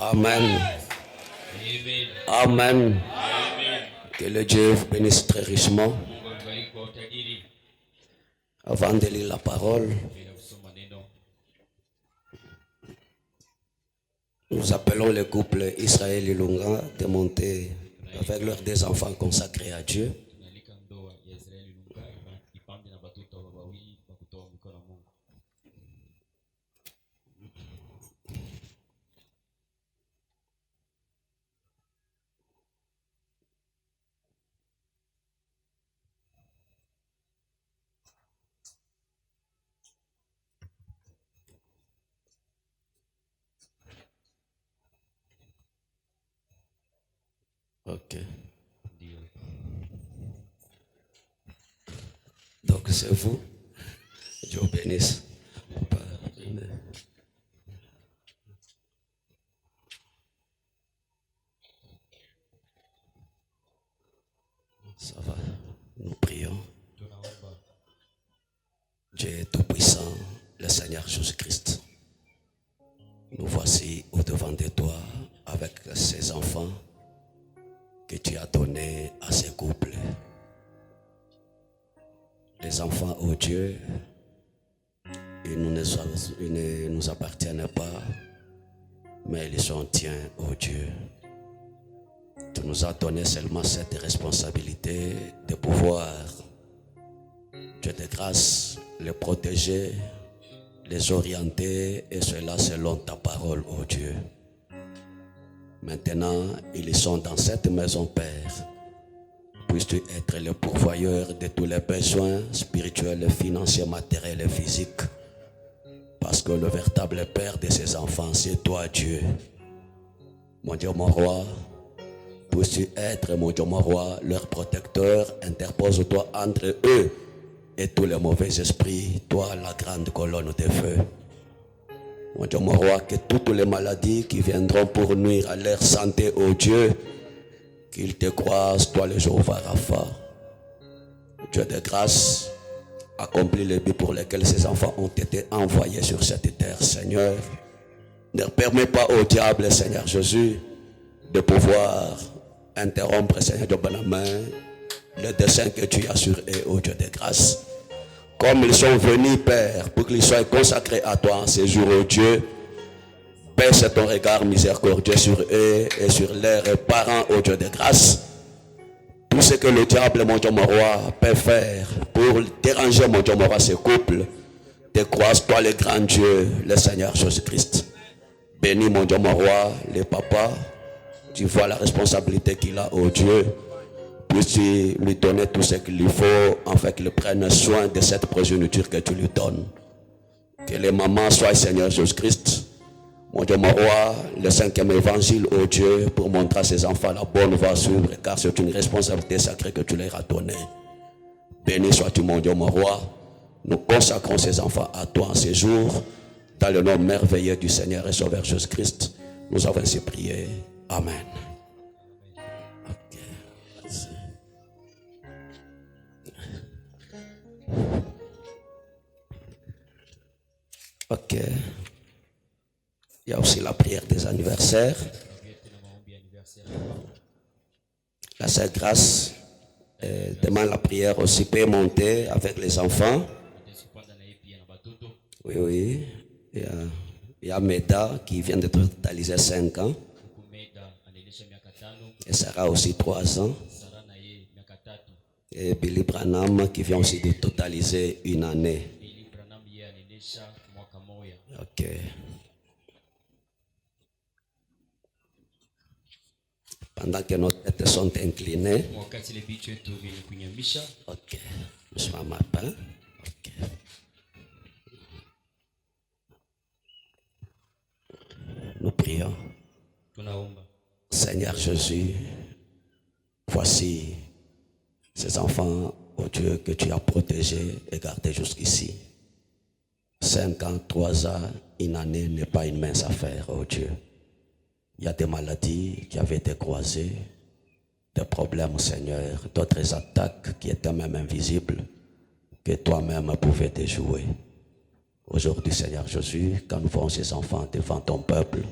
Amen. Amen. Que le Dieu vous bénisse très richement. Avant de lire la parole, nous appelons le couple Israël et Lunga de monter avec leurs deux enfants consacrés à Dieu. Ok. Donc c'est vous. Dieu vous bénisse. Ça va. Nous prions. Dieu est tout-puissant, le Seigneur Jésus-Christ. Nous voici au-devant de toi avec ces enfants que tu as donnés à ces couples. Les enfants, ô Dieu, ils ne nous appartiennent pas, mais ils sont tiens, ô Dieu. Tu nous as donné seulement cette responsabilité de pouvoir, Dieu de grâce, les protéger, les orienter, et cela selon ta parole, ô Dieu. Maintenant, ils sont dans cette maison, Père. Puisses-tu être le pourvoyeur de tous les besoins spirituels, financiers, matériels et physiques. Parce que le véritable Père de ces enfants, c'est toi, Dieu. Mon Dieu, mon roi, puisses-tu être, mon Dieu, mon roi, leur protecteur. Interpose-toi entre eux et tous les mauvais esprits, toi, la grande colonne de feu. Mon Dieu, mon roi, que toutes les maladies qui viendront pour nuire à leur santé, ô Dieu, qu'ils te croisent, toi le Jéhovah Rapha. Dieu de grâce, accomplis les buts pour lesquels ces enfants ont été envoyés sur cette terre, Seigneur. Ne permets pas au diable, Seigneur Jésus, de pouvoir interrompre, Seigneur de Benjamin, le dessein que tu as sur eux, ô Dieu de grâce. Comme ils sont venus, Père, pour qu'ils soient consacrés à toi en ces jours, ô Dieu, baisse ton regard miséricordieux sur eux et sur leurs parents, ô Dieu de grâce. Tout ce que le diable, mon Dieu, mon roi, peut faire pour déranger, mon Dieu, mon roi, ce couple, te croise, toi, le grand Dieu, le Seigneur Jésus-Christ. Bénis, mon Dieu, mon roi, le papa. Tu vois la responsabilité qu'il a, ô Dieu. Puisses-tu lui donner tout ce qu'il lui faut, afin qu'il prenne soin de cette progéniture que tu lui donnes. Que les mamans soient, Seigneur Jésus-Christ, mon Dieu, mon roi, le cinquième évangile, ô Dieu, pour montrer à ses enfants la bonne voie à suivre, car c'est une responsabilité sacrée que tu leur as donnée. Béni sois-tu, mon Dieu, mon roi. Nous consacrons ces enfants à toi en ces jours, dans le nom merveilleux du Seigneur et Sauveur Jésus-Christ. Nous avons ainsi prié. Amen. Ok. Il y a aussi la prière des anniversaires. La Sainte Grâce demande la prière aussi peut monter avec les enfants. Oui, oui. Il y a Meda qui vient de totaliser 5 ans. Et Sarah aussi 3 ans. Et Billy Branham qui vient aussi de totaliser 1 année. Ok. Pendant que nos têtes sont inclinées. Ok. Monsieur Maman. Ok. Nous prions. Seigneur Jésus, voici ces enfants, ô Dieu, que tu as protégés et gardés jusqu'ici. 5 ans, 3 ans, 1 année n'est pas une mince affaire, ô Dieu. Il y a des maladies qui avaient été croisées, des problèmes, Seigneur, d'autres attaques qui étaient même invisibles, que toi-même pouvais déjouer. Aujourd'hui, Seigneur Jésus, quand nous voyons ces enfants devant ton peuple,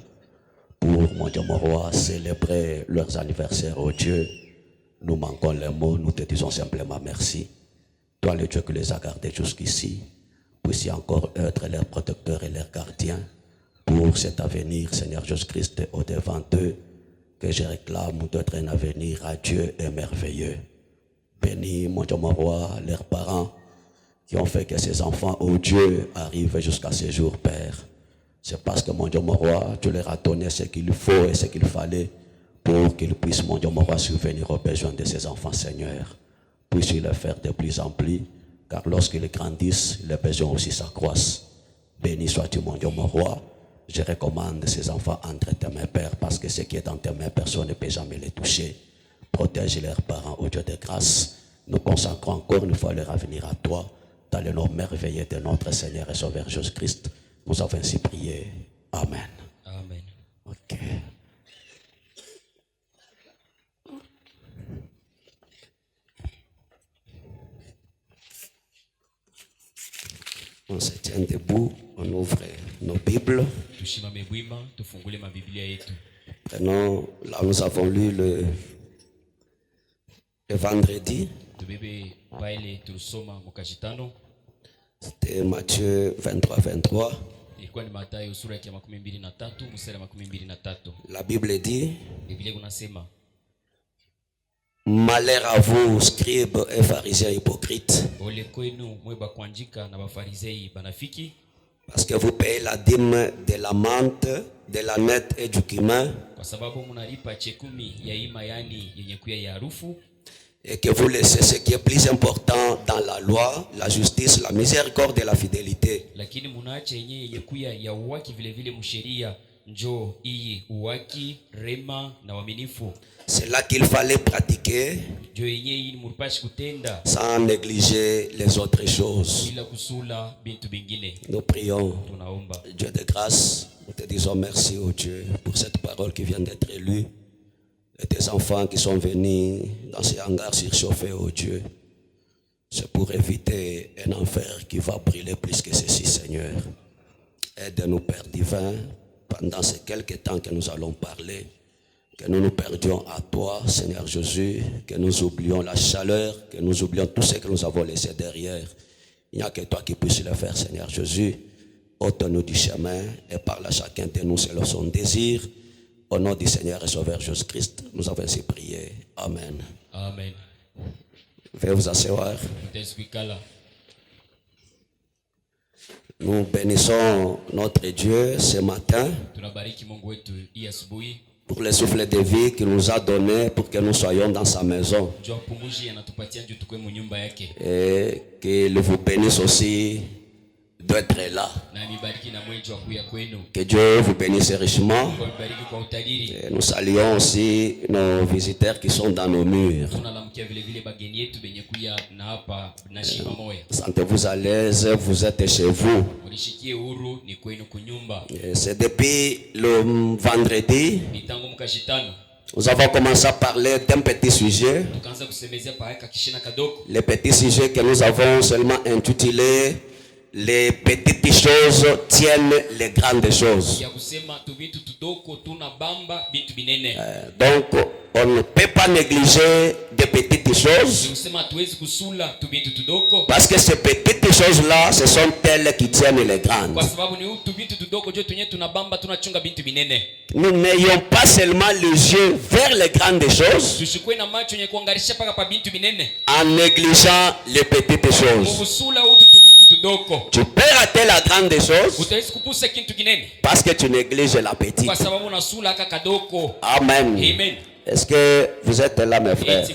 pour, mon Dieu, mon roi, célébrer leurs anniversaires, oh Dieu. Nous manquons les mots, nous te disons simplement merci. Toi, le Dieu qui les a gardés jusqu'ici, puisse encore être leur protecteur et leur gardien pour cet avenir, Seigneur Jésus-Christ, au devant d'eux, que je réclame d'être un avenir radieux et merveilleux. Bénis, mon Dieu, mon roi, leurs parents qui ont fait que ces enfants, oh Dieu, arrivent jusqu'à ce jour, Père. C'est parce que, mon Dieu, mon roi, tu leur as donné ce qu'il faut et ce qu'il fallait pour qu'ils puissent, mon Dieu, mon roi, subvenir aux besoins de ces enfants, Seigneur. Puisse-tu le faire de plus en plus, car lorsqu'ils grandissent, les besoins aussi s'accroissent. Béni sois-tu, mon Dieu, mon roi. Je recommande ces enfants entre tes mains, Père, parce que ce qui est dans tes mains, personne ne peut jamais les toucher. Protège leurs parents, ô Dieu de grâce. Nous consacrons encore une fois leur avenir à toi, dans le nom merveilleux de notre Seigneur et Sauveur Jésus-Christ. Nous avons ainsi prié. Amen. Amen. Ok. On se tient debout, on ouvre nos Bibles. Maintenant, là nous avons lu le vendredi. C'était Matthieu 23. La Bible dit: malheur à vous, scribes et pharisiens hypocrites, parce que vous payez la dîme de la menthe, de la nette et du cumin, et que vous laissez ce qui est plus important dans la loi, la justice, la miséricorde et la fidélité. C'est là qu'il fallait pratiquer sans négliger les autres choses. Nous prions. Dieu de grâce, nous te disons merci, oh Dieu, pour cette parole qui vient d'être lue. Et tes enfants qui sont venus dans ces hangars surchauffés, oh Dieu. C'est pour éviter un enfer qui va brûler plus que ceci, Seigneur. Aide-nous, Père divin, pendant ces quelques temps que nous allons parler, que nous nous perdions à toi, Seigneur Jésus, que nous oublions la chaleur, que nous oublions tout ce que nous avons laissé derrière. Il n'y a que toi qui puisses le faire, Seigneur Jésus. Ôte-nous du chemin et parle à chacun de nous selon son désir. Au nom du Seigneur et Sauveur Jésus-Christ, nous avons ainsi prié. Amen. Amen. Veuillez vous asseoir. Nous bénissons notre Dieu ce matin pour le souffle de vie qu'il nous a donné pour que nous soyons dans sa maison. Et qu'il vous bénisse aussi d'être là. Que Dieu vous bénisse richement. Et nous saluons aussi nos visiteurs qui sont dans nos murs. Sentez-vous à l'aise, vous êtes chez vous. Et c'est depuis le vendredi, nous avons commencé à parler d'un petit sujet. Le petit sujet que nous avons seulement intitulé les petites choses tiennent les grandes choses. Donc, on ne peut pas négliger des petites choses. Parce que ces petites choses-là, ce sont elles qui tiennent les grandes. Nous n'ayons pas seulement les yeux vers les grandes choses en négligeant les petites choses. Tu peux rater la grande chose parce que tu négliges la petite. Amen. Est-ce que vous êtes là, mes frères?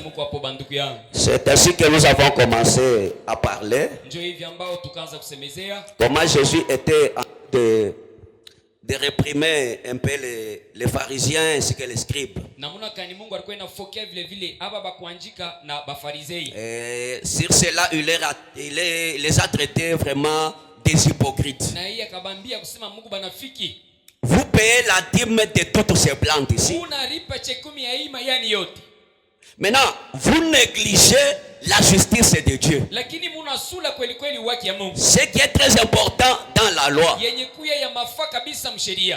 C'est ainsi que nous avons commencé à parler. Comment Jésus était en train de réprimer un peu les pharisiens ainsi que les scribes. Et sur cela, il les a traités vraiment des hypocrites. Vous payez la dîme de toutes ces plantes ici. Maintenant, vous négligez la justice de Dieu. Ce qui est très important dans la loi.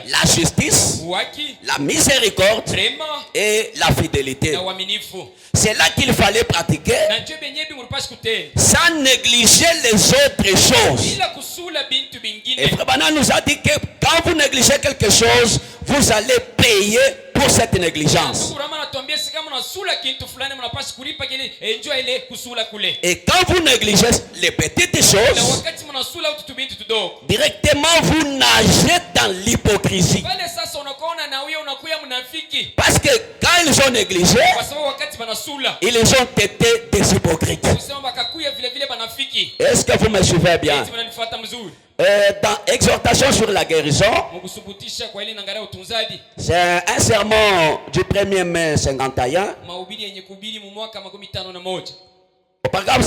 La justice, la miséricorde et la fidélité. C'est là qu'il fallait pratiquer sans négliger les autres choses. Et Frère Branham nous a dit que quand vous négligez quelque chose, vous allez payer pour cette négligence. Et quand vous négligez les petites choses, directement vous nagez dans l'hypocrisie. Parce que quand ils ont négligé, ils ont été des hypocrites. Est-ce que vous me suivez bien? Dans Exhortation sur la guérison, c'est un sermon du 1er mai 51. Au paragraphe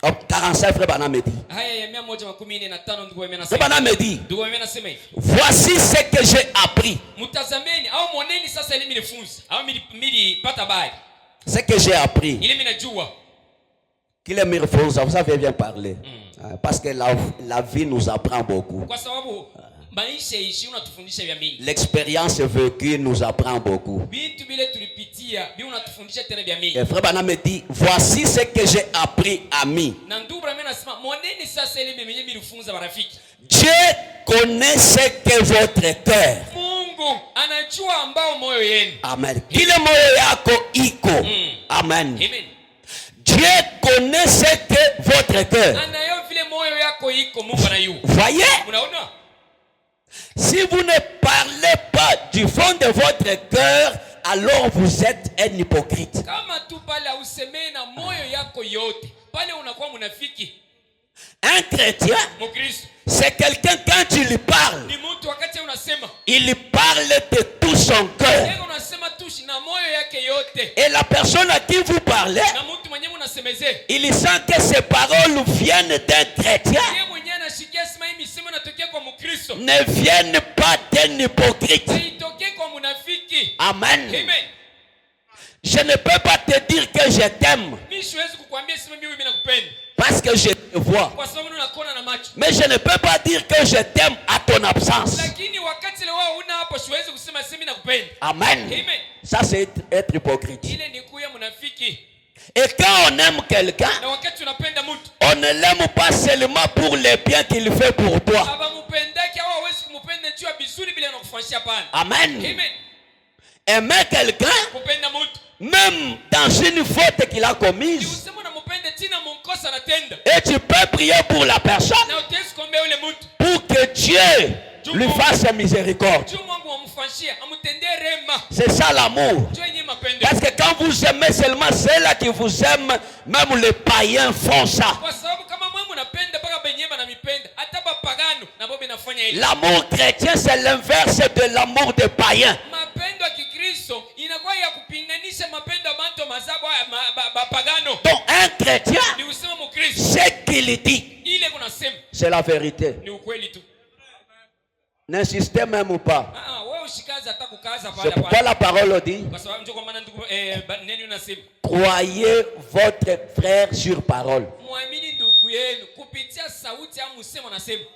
147, Frère Branham me dit. Frère Branham me dit, voici ce que j'ai appris. Ce que j'ai appris. Qu'il est mirfonza, vous savez bien parler. Parce que la vie nous apprend beaucoup. L'expérience vécue nous apprend beaucoup. Et Frère Branham me dit, voici ce que j'ai appris, ami. Dieu connaît ce que votre cœur. Amen. Amen. Dieu connaît ce que votre cœur. Voyez? Si vous ne parlez pas du fond de votre cœur, alors vous êtes un hypocrite. Un chrétien, c'est quelqu'un quand tu lui parles, il parle de tout son cœur. Et la personne à qui vous parlez, il sent que ces paroles viennent d'un chrétien, ne viennent pas d'un hypocrite. Amen. Je ne peux pas te dire que je t'aime parce que je te vois. Mais je ne peux pas dire que je t'aime à ton absence. Amen. Ça, c'est être hypocrite. Et quand on aime quelqu'un, on ne l'aime pas seulement pour les biens qu'il fait pour toi. Amen. Aimer quelqu'un, même dans une faute qu'il a commise, et tu peux prier pour la personne pour que Dieu lui fasse miséricorde. C'est ça l'amour. Parce que quand vous aimez seulement ceux-là qui vous aiment, même les païens font ça. L'amour chrétien, c'est l'inverse de l'amour des païens. Donc un chrétien, ce qu'il dit, c'est la vérité. N'insistez même pas. C'est pourquoi la parole dit, croyez votre frère sur parole.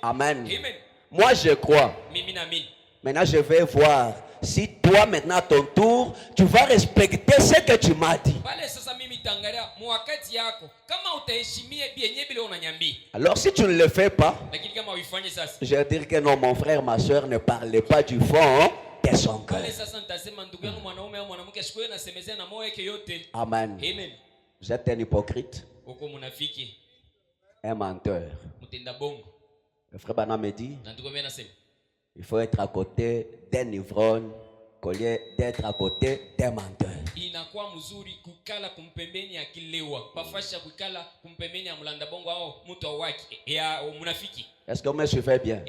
Amen. Moi je crois. Maintenant je vais voir si toi maintenant à ton tour tu vas respecter ce que tu m'as dit. Alors si tu ne le fais pas, je vais dire que non, mon frère, ma soeur, ne parlez pas du fond de son cœur. Amen. Vous êtes un hypocrite, un menteur. Le frère Branham me dit, il faut être à côté d'un ivrogne qu'au lieu d'être à côté d'un menteur. Est-ce que vous me suivez bien?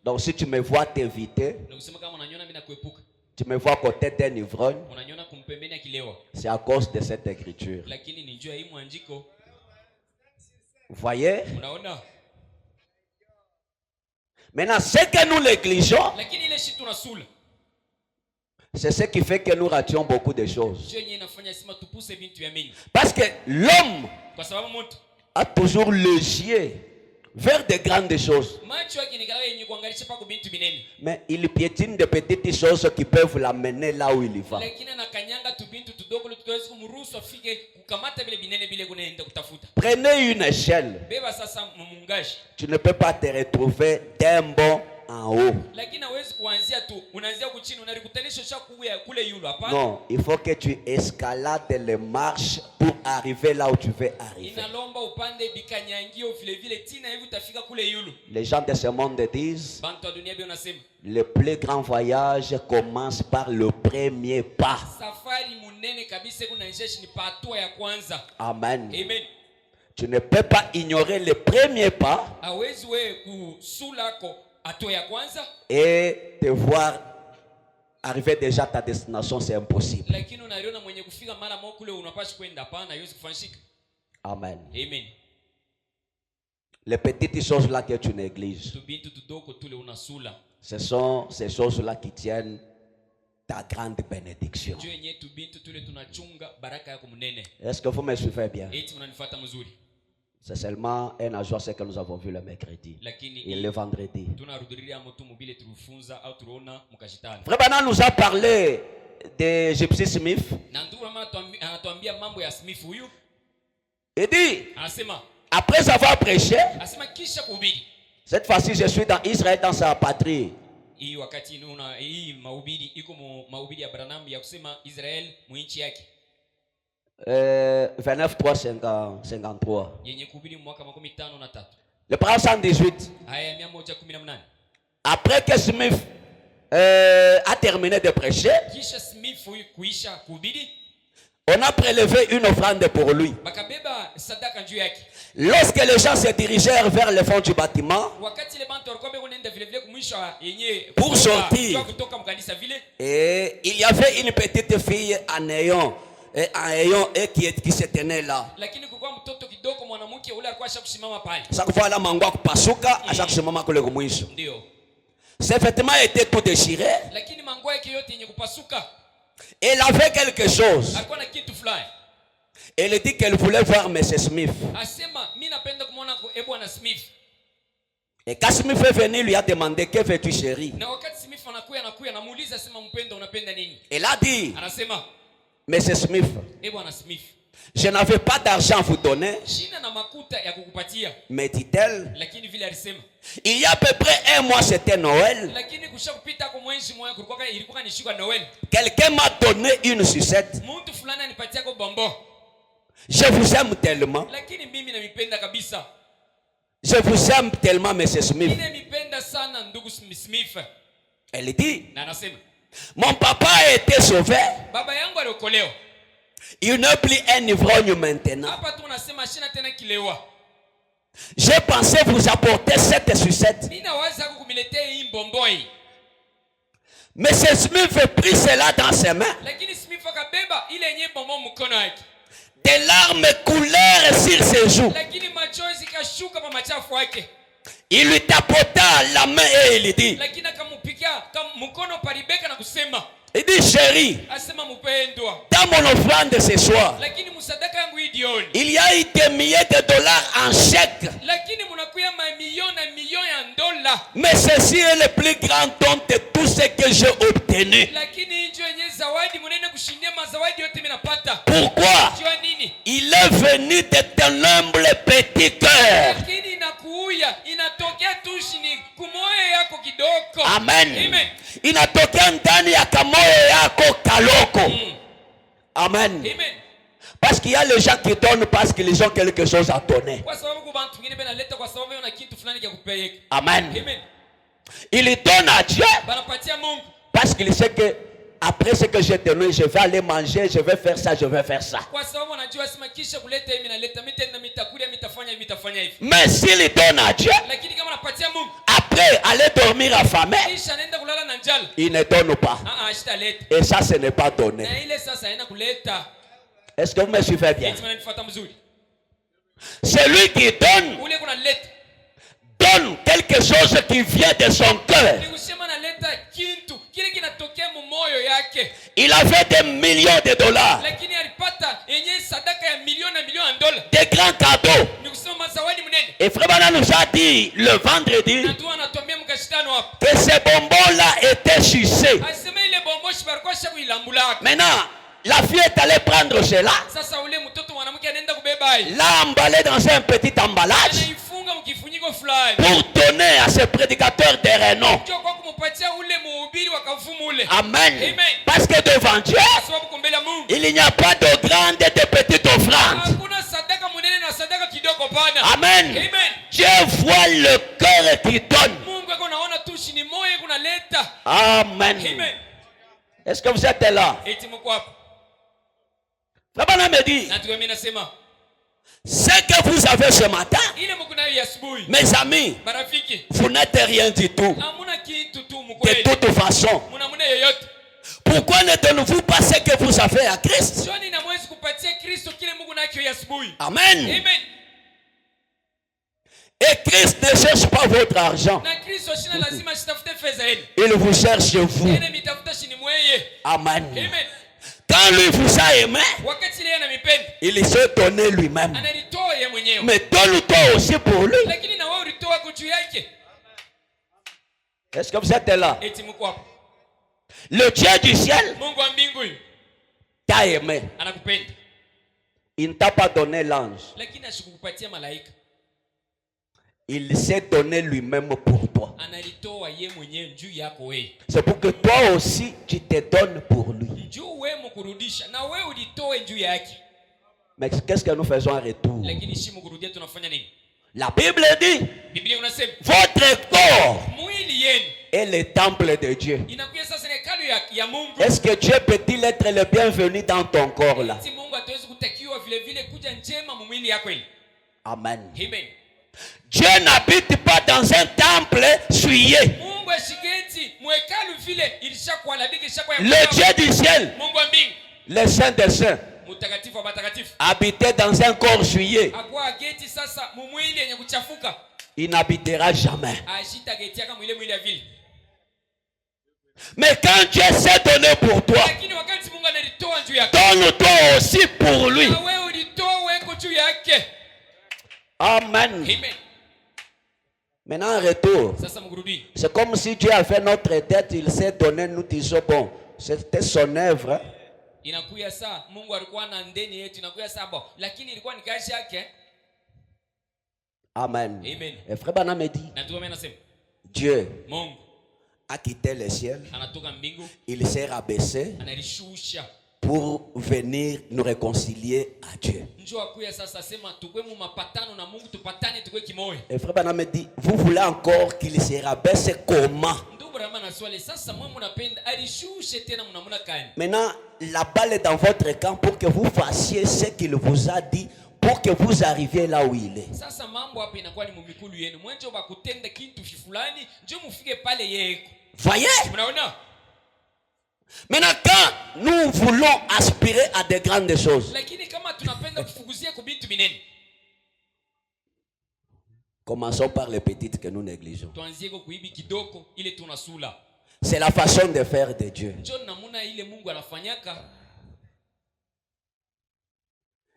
Donc si tu me vois t'éviter, tu me vois à côté d'un ivrogne, c'est à cause de cette écriture. Vous voyez? Maintenant, ce que nous négligeons, C'est ce qui fait que nous rations beaucoup de choses. Parce que l'homme a toujours les yeux vers de grandes choses. Mais il piétine de petites choses qui peuvent l'amener là où il va. Prenez une échelle. Tu ne peux pas te retrouver d'un bond en haut. Non, il faut que tu escalades les marches pour arriver là où tu veux arriver. Les gens de ce monde disent le plus grand voyage commence par le premier pas. Amen. Tu ne peux pas ignorer le premier pas et te voir arriver déjà à ta destination, c'est impossible. Amen. Les petites choses là que tu négliges, ce sont ces choses là qui tiennent ta grande bénédiction. Est-ce que vous me suivez bien? C'est seulement un ajout ce que nous avons vu le mercredi et le vendredi. Frère nous a parlé de Gypsy Smith. Il dit, après avoir prêché, cette fois-ci je suis dans Israël, dans sa patrie. 29:353. Le prince 118. Après que Smith a terminé de prêcher, on a prélevé une offrande pour lui. Lorsque les gens se dirigèrent vers le fond du bâtiment pour sortir, et il y avait une petite fille en néon et qui se tenait là. Chaque fois la mangwa kupasuka, à chaque moment que le mwisho. Ses vêtements étaient tout déchirés. Elle avait quelque chose. Elle dit qu'elle voulait voir M. Smith. Et quand Smith est venu, lui a demandé, que veux-tu, chérie? Elle a dit, M. Smith, je n'avais pas d'argent à vous donner. Mais dit-elle, il y a à peu près un mois, c'était Noël. Quelqu'un m'a donné une sucette. Je vous aime tellement. Je vous aime tellement, M. Smith. Elle dit, mon papa a été sauvé. Il n'est plus un ivrogne maintenant. J'ai pensé vous apporter cette sucette. Mais Smith prit cela dans ses mains. Des larmes coulèrent sur ses joues. Il lui tapota la main et il dit, il dit, chérie, dans mon offrande ce soir, il y a eu des milliers de dollars en chèque. Mais ceci est le plus grand don de tout ce que j'ai obtenu. Pourquoi? Il est venu de ton humble petit cœur. Amen. Inatokea ndani ya kamoyo yako kaloko. Amen. Parce qu'il y a les gens qui donnent parce qu'ils ont quelque chose à donner. Amen. Il donne à Dieu parce qu'il sait que après ce que j'ai donné, je vais aller manger, je vais faire ça, je vais faire ça. Mais s'il donne à Dieu, après aller dormir affamé, il ne donne pas. Et ça, ce n'est pas donné. Est-ce que vous me suivez bien? Celui qui donne quelque chose qui vient de son cœur. Il avait des millions de dollars. Lakini alipata yenye sadaka ya milioni na milioni ya dola. Des grands cadeaux. Ni kusema zawadi mnene. Et Frère Branham nous a dit le vendredi Na tu anatuambia mkashitano hapo. que ces bonbons-là étaient sucés. Asema ile bombo shibarikwa shaku ilambula. Maintenant, la fille est allée prendre cela. Sasa ule mtoto mwanamke anaenda kubeba hii. L'a emballé dans un petit emballage Anaifunga mkifuniko fulani. pour donner à ce prédicateur des renom. Ndio kwa kumpatia ule mhubiri wa kavumu ule. Amen. Amen. Parce que devant Dieu, Sababu kumbele Mungu. il n'y a pas de grandes et de petites offrandes. Hakuna sadaka mnene na sadaka kidogo pana. Amen. Amen. Dieu voit le cœur qui donne. Mungu ako naona tu shini moyo kunaleta. Amen. Amen. Est-ce que vous êtes là? Eti mko hapo. La Bana me dit, Na tu mimi nasema, ce que vous avez ce matin, ile mko nayo ya asubuhi. mes amis, Marafiki, vous n'êtes rien du tout. hamuna kitu tu De mkweli. toute façon, Muna yoyote. pourquoi ne donnez-vous pas ce que vous avez à Christ? Joni na mwezi kupatia Kristo kile Mungu nacho ya asubuhi. Amen. Amen. Et Christ ne cherche pas votre argent. Na Kristo shina lazima shitafute fedha yenu. Il vous cherche vous. Yeye mitafuta shini mweye. Amen. Amen. Quand lui vous a aimé, Wakati ile anamipenda, il s'est donné lui-même. analitoa yeye mwenyewe. Mais donne-toi aussi pour lui. Lakini na wewe ulitoa kwa juu yake. Est-ce que vous êtes là? Eti mko hapo. Le Dieu du ciel Mungu wa mbingu t'a aimé. anakupenda. Il ne t'a pas donné l'ange. Lakini ashikukupatia malaika. Il s'est donné lui-même pour toi. Analitoa yeye mwenyewe juu yako wewe. C'est pour que toi aussi tu te donnes pour lui. Juu wewe mkurudisha na wewe ulitoe juu yake. Mais qu'est-ce que nous faisons en retour? Lakini si mkurudia tunafanya nini? La Bible dit, Biblia unasema votre corps mwili yenu est le temple de Dieu. inakuwa sasa ni hekalu ya Mungu. Est-ce que Dieu peut-il être le bienvenu dans ton corps là? Si Mungu ataweza kutakiwa vile vile kuja njema mwili yako ile. Amen. Amen. Dieu n'habite pas dans un temple souillé. Mungu ashigeti mwekalu vile ilishakuwa labiki ilishakuwa ya Le Dieu du ciel, Mungu wa mbingu, le Saint des Saints, mtakatifu wa matakatifu, habitait dans un corps souillé. akwa geti sasa mwili yenye kuchafuka. Il n'habitera jamais. Ashita geti kama ile mwili ya vile. Mais quand Dieu s'est donné pour toi, Lakini wakati Mungu analitoa juu yako, donne-toi aussi pour lui. na wewe ulitoa weko juu yake. Amen. Amen. Maintenant, en retour, Sasa mkurudi. c'est comme si Dieu a fait notre tête, il s'est donné, nous disons, bon, c'était son œuvre. Hein? Inakuya saa Mungu alikuwa na ndeni yetu, inakuya saa bo, lakini ilikuwa ni kazi yake. Amen. Amen. Et Frère Branham me dit, Na tuombe nasema Dieu Mungu a quitté le ciel, anatoka mbingu, il s'est rabaissé analishusha pour venir nous réconcilier à Dieu. njoo akuya sasa sema tukwe mu mapatano na Mungu, tupatane tukwe kimoyo. Et Frère Branham me dit, vous voulez encore qu'il se rabaisse comment? Ndugu Brahma na swali sasa, mwe mnapenda alishushe tena mnamuna kani? Maintenant, la balle est dans votre camp pour que vous fassiez ce qu'il vous a dit, pour que vous arriviez là où il est. Sasa mambo hapa inakuwa ni mumikulu yenu, mwenjo bakutenda kitu fulani njoo mufike pale yeko. Voyez? Mnaona? Maintenant, quand nous voulons aspirer à de grandes choses, Lakini kama tunapenda kufukuzia kwa bintu binene, commençons par les petites que nous négligeons. tuanzie kwa kuibi kidoko ile tunasula. C'est la façon de faire de Dieu. Njoo namuna ile Mungu anafanyaka.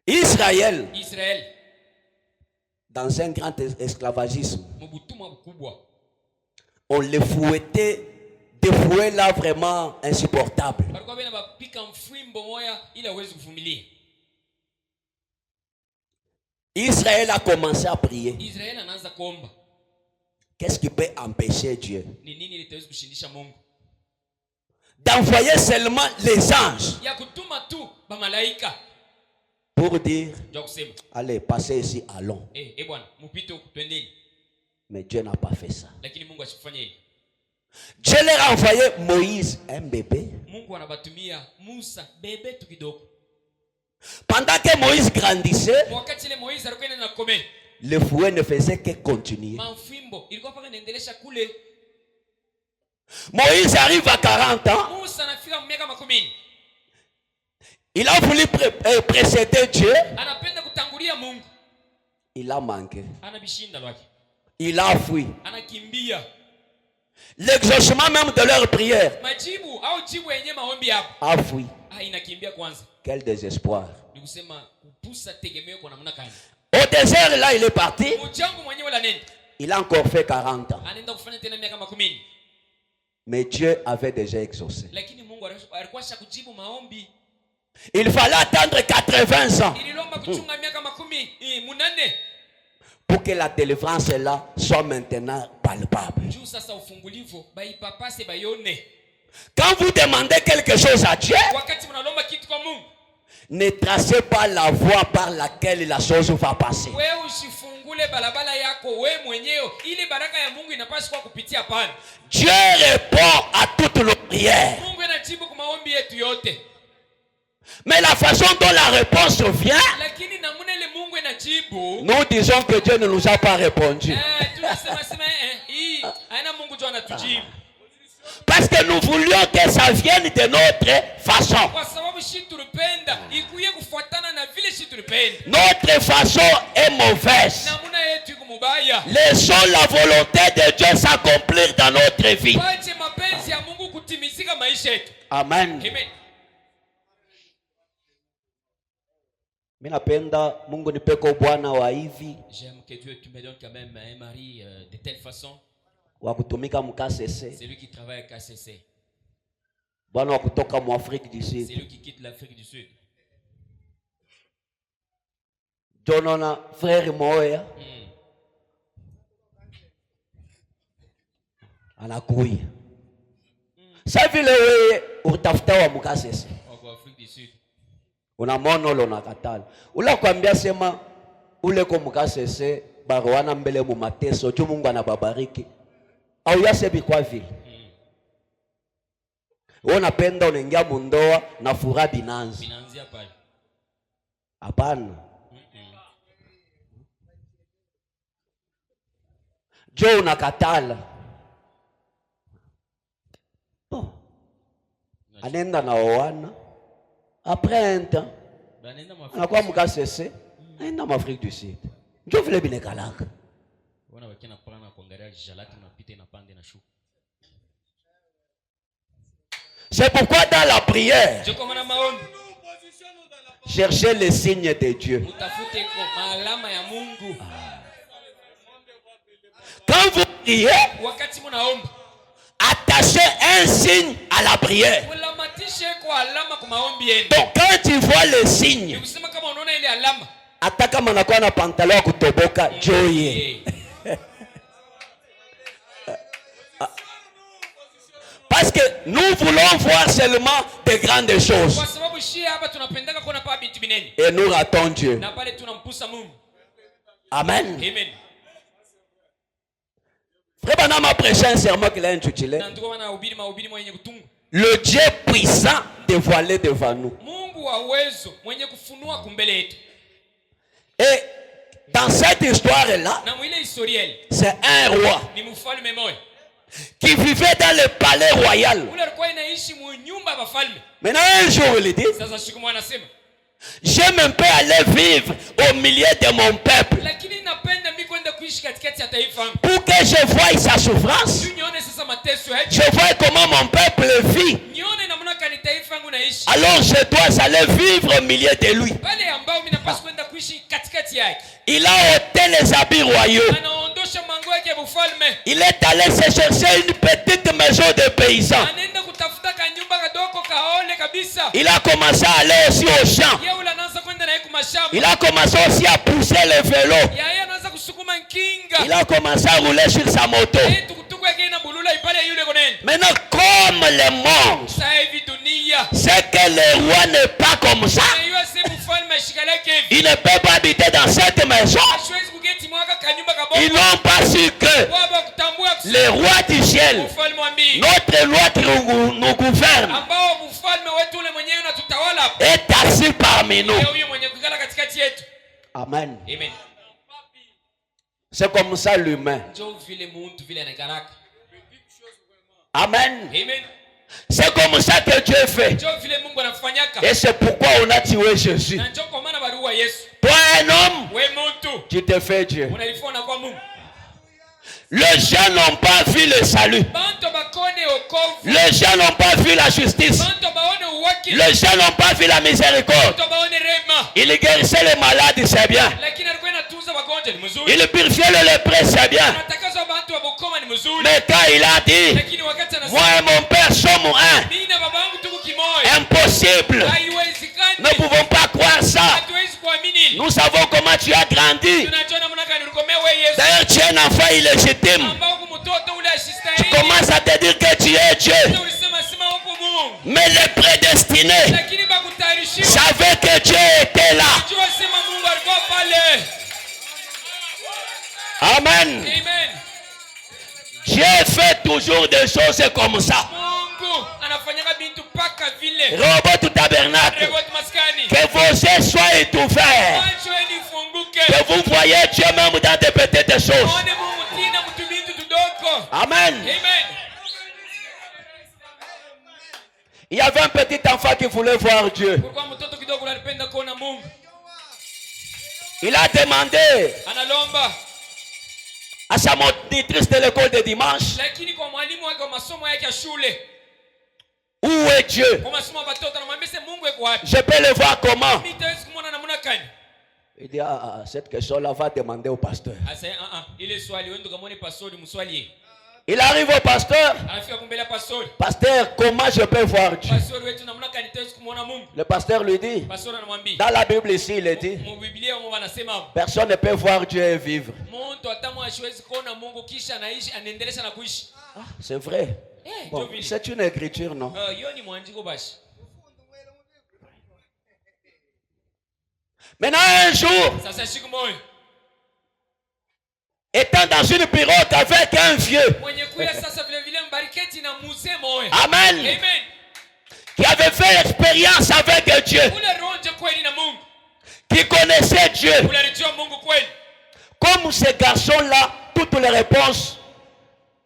Israël, Israel dans un grand esclavagisme, mubutuma mkubwa, on les fouettait, des fouets là vraiment insupportables. balikuwa bena bapika mfimbo moya ili hawezi kuvumilia. Israël a commencé à prier. Israel anaanza kuomba. Qu'est-ce qui peut empêcher Dieu Ni nini litaweza kushindisha Mungu? d'envoyer seulement les anges Ya kutuma tu ba malaika. pour dire, Ndio kusema, allez, passez ici, allons. bwana, mpite huko twendeni. Mais Dieu n'a pas fait ça. Lakini Mungu asikufanye hivyo. Dieu leur a envoyé Moïse, un bébé. Mungu anabatumia Musa bebe tu kidogo. Pendant que Moïse grandissait, Wakati ile Moizi alikuwa anaenda kome, le fouet ne faisait que continuer. mafimbo ilikuwa paka inaendelesha kule. Moïse arrive à 40 ans. Musa anafika miaka 10. Il a voulu précéder Dieu. Anapenda kutangulia Mungu. Il a manqué. Anabishinda lwake. Il a fui. Anakimbia. l'exaucement même de leur prière majibu au jibu yenye maombi hapo a fui. inakimbia kwanza. Quel désespoir. Ni kusema kupusa tegemeo kwa namna gani? Au désert, là, il est parti. Mjango mwenyewe la nenda. Il a encore fait 40 ans. Anaenda kufanya tena miaka 10. Mais Dieu avait déjà exaucé. Lakini Mungu alikuwa kujibu maombi. Il fallait attendre 80 ans Ililomba kuchunga miaka 18 pour que la délivrance là soit maintenant palpable. juu sasa ufungulivu baipapase bayone. Quand vous demandez quelque chose à Dieu, Wakati mnalomba kitu kwa Mungu, ne tracez pas la voie par laquelle la chose va passer. wewe usifungule barabara yako wewe mwenyewe, ili baraka ya Mungu inapaswa kupitia pale. Dieu répond à toutes nos prières. Mungu anajibu kwa maombi yetu yote. Mais la façon dont la réponse vient, Lakini namuna ile Mungu anajibu, nous disons que Dieu ne nous a pas répondu. tunasema hii haina Mungu tu anatujibu. Parce que nous voulions que ça vienne de notre façon. Kwa sababu sisi tulipenda ikuye kufuatana na vile sisi tulipenda. Notre façon est mauvaise. Namuna yetu iko mubaya. Laissons la volonté de Dieu s'accomplir dans notre vie. Wache mapenzi ya Mungu kutimizika maisha yetu. Amen. Amen. Mimi napenda Mungu nipeko bwana wa hivi J'aime que Dieu me donne quand même un mari de telle façon. wa kutumika mkasese. C'est lui qui travaille à KCC. Bwana wa kutoka mu Afrique du C'est Sud. lui qui quitte l'Afrique du Sud. Jonona frère moya anakuya. Sa vile wewe utafuta wa mkasese. Au Afrique du Sud. Unamwona ule unakatala. Ula kwambia sema ule kwa mkasese baroana mbele mu mateso juu Mungu anababariki. Au yasebi kwa vile. Wewe unapenda unaingia mundoa na furaha binanzi. Binanzia pale. Hapana. Jo unakatala. Bon. Anenda na oana. Après un temps. Anakuwa mkasese. Aenda mu Afrique du Sud. Jo vile binekalaka. Wana wakina prana kuangalia jalati na pite na pande na shuka. C'est pourquoi dans la prière, Je commande maombi. cherchez les signes de Dieu. Mutafute kwa maalama ya Mungu. Quand vous priez, Wakati mnaomba, attachez un signe à la prière. mulamatishe kwa alama kwa maombi yenu. Donc quand tu vois les signes, Nikusema kama unaona ile alama, hata kama anakuwa na pantalon ya kutoboka joye. Parce que nous voulons voir seulement de grandes choses. kwa sababu shia hapa tunapendaka kuona pa binti binene. Et nous ratons Dieu. Na pale tunampusa Mungu. Amen. Amen. Frère Banama a prêché un sermon qu'il a intitulé Na ndio maana mahubiri mwenye kutunga. Le Dieu puissant dévoilé devant nous. Mungu wa uwezo mwenye kufunua kumbele yetu. Et dans cette histoire-là, Na mwile historia c'est un roi ni mfalme mmoja qui vivait dans le palais royal. ule alikuwa inaishi mu nyumba ya wafalme. Maintenant, un jour, il dit, Sasa siku moja anasema, j'aime un peu aller vivre au milieu de mon peuple lakini napenda mimi kwenda kuishi katikati ya taifa langu. pour que je voie sa souffrance. Nione sasa mateso yake. Je vois comment mon peuple vit. Nione namna gani taifa langu naishi. Alors je dois aller vivre au milieu de lui. Pale ambao mimi napaswa kwenda kuishi katikati yake. Il a ôté les habits royaux. Anaondosha mango yake ya ufalme. Il est allé se chercher une petite maison de paysan. Anaenda kutafuta kanyumba kadogo kaole kabisa. Il a commencé à aller aussi au champ. Yeye ule anaanza kwenda naye kumashamba. Il a commencé aussi à pousser le vélo. Yeye anaanza kusukuma nkinga. Il a commencé à rouler sur sa moto. Yeye tukutuku yake ina bulula ipale yule koneni. Maintenant, comme le monde, Sasa hivi dunia. c'est que le roi n'est pas comme ça. Yeye sema mfalme ashikaleke hivi. Il ne peut pas habiter dans cette maison. Hashwezi kugeti mwaka kanyumba kabovu. Ils n'ont pas su que Wao kutambua le roi du ciel, mfalme wa mbingu. notre roi qui nous gouverne, Ambao mfalme wetu ule mwenyewe unatutawala. est assis parmi nous. Huyo mwenye kukala katikati yetu. Amen. Amen. C'est comme ça l'humain. Njoo vile muntu vile anakaraka. Amen. Amen. C'est comme ça que Dieu fait. Njoo vile Mungu anafanyaka. Et c'est pourquoi on a tué Jésus. Na njoo kwa maana barua Yesu. Toi un homme, Wewe muntu tu te fais Dieu. unalifona kwa Mungu. Les gens n'ont pas vu le salut. Les gens n'ont pas vu la justice. Les gens n'ont pas vu la miséricorde. Il guérissait les malades, c'est bien. Il purifiait les lépreux, c'est bien. Mais quand il a dit, moi et mon père sommes un, impossible. Nous ne pouvons pas croire ça. Nous savons comment tu as grandi. D'ailleurs, tu es un enfant illégitime. Tu commences à te dire que tu es Dieu. Mais les prédestinés savaient que Dieu était là. Amen. Dieu fait toujours des choses comme ça. Robot tabernacle. Que vos yeux soient ouverts. Que vous voyez Dieu même dans des petites choses. Amen. Il y avait un petit enfant qui voulait voir Dieu. Il a demandé à sa monitrice de l'école de dimanche, où est Dieu? Je peux le voir comment? Il dit, cette question-là va demander au pasteur. Il arrive au pasteur. Pasteur, comment je peux voir Dieu? Le pasteur lui dit, dans la Bible ici, il est dit, personne ne peut voir Dieu et vivre. Ah, c'est vrai. Bon, c'est une écriture, non? Maintenant, un jour, étant dans une pirogue avec un vieux, amen, qui avait fait expérience avec Dieu, qui connaissait Dieu. Comme ce garçon-là, toutes les réponses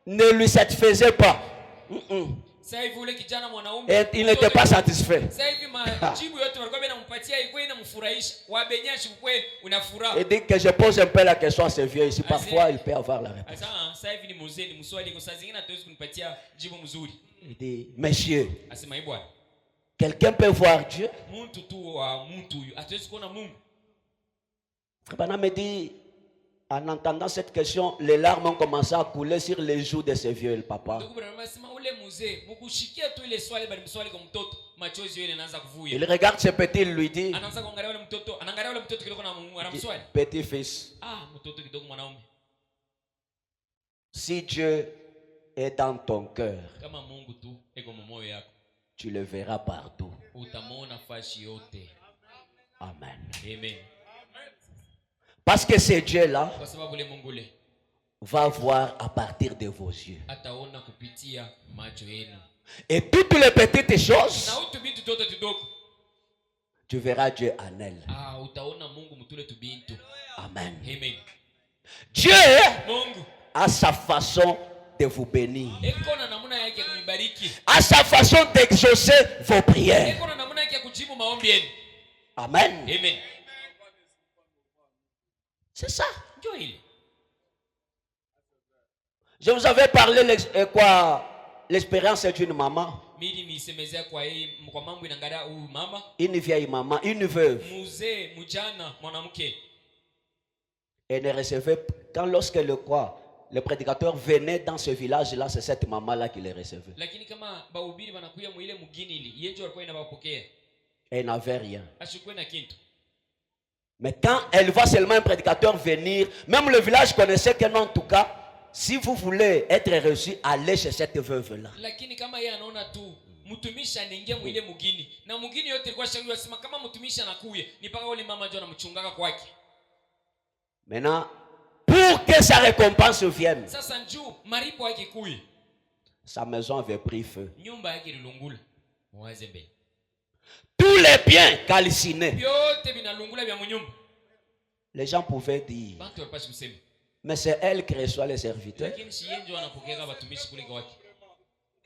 ne lui satisfaisaient pas. Et il n'était pas satisfait. Il dit que je pose un peu la question à ce vieux ici. Parfois, il peut avoir la réponse. Il dit, monsieur, quelqu'un peut voir Dieu? Frère me dit, en entendant cette question, les larmes ont commencé à couler sur les joues de ce vieux papa. Il regarde ce petit, il lui dit, petit fils, si Dieu est dans ton cœur, tu le verras partout. Amen. Parce que ce Dieu-là va voir à partir de vos yeux. Et toutes les petites choses, tu verras Dieu en elle. Amen. Dieu a sa façon de vous bénir, a sa façon d'exaucer vos prières. Amen. C'est ça. Je vous avais parlé l'expérience d'une maman. Une vieille maman, une veuve. Elle ne recevait lorsque le prédicateur venait dans ce village-là, c'est cette maman-là qui les recevait. Elle n'avait rien. Mais quand elle voit seulement un prédicateur venir, même le village connaissait que non, en tout cas, si vous voulez être reçu, allez chez cette veuve-là. Maintenant, pour que sa récompense vienne, sa maison avait pris feu. Tous les biens calcinés. Les gens pouvaient dire, mais c'est elle qui reçoit les serviteurs.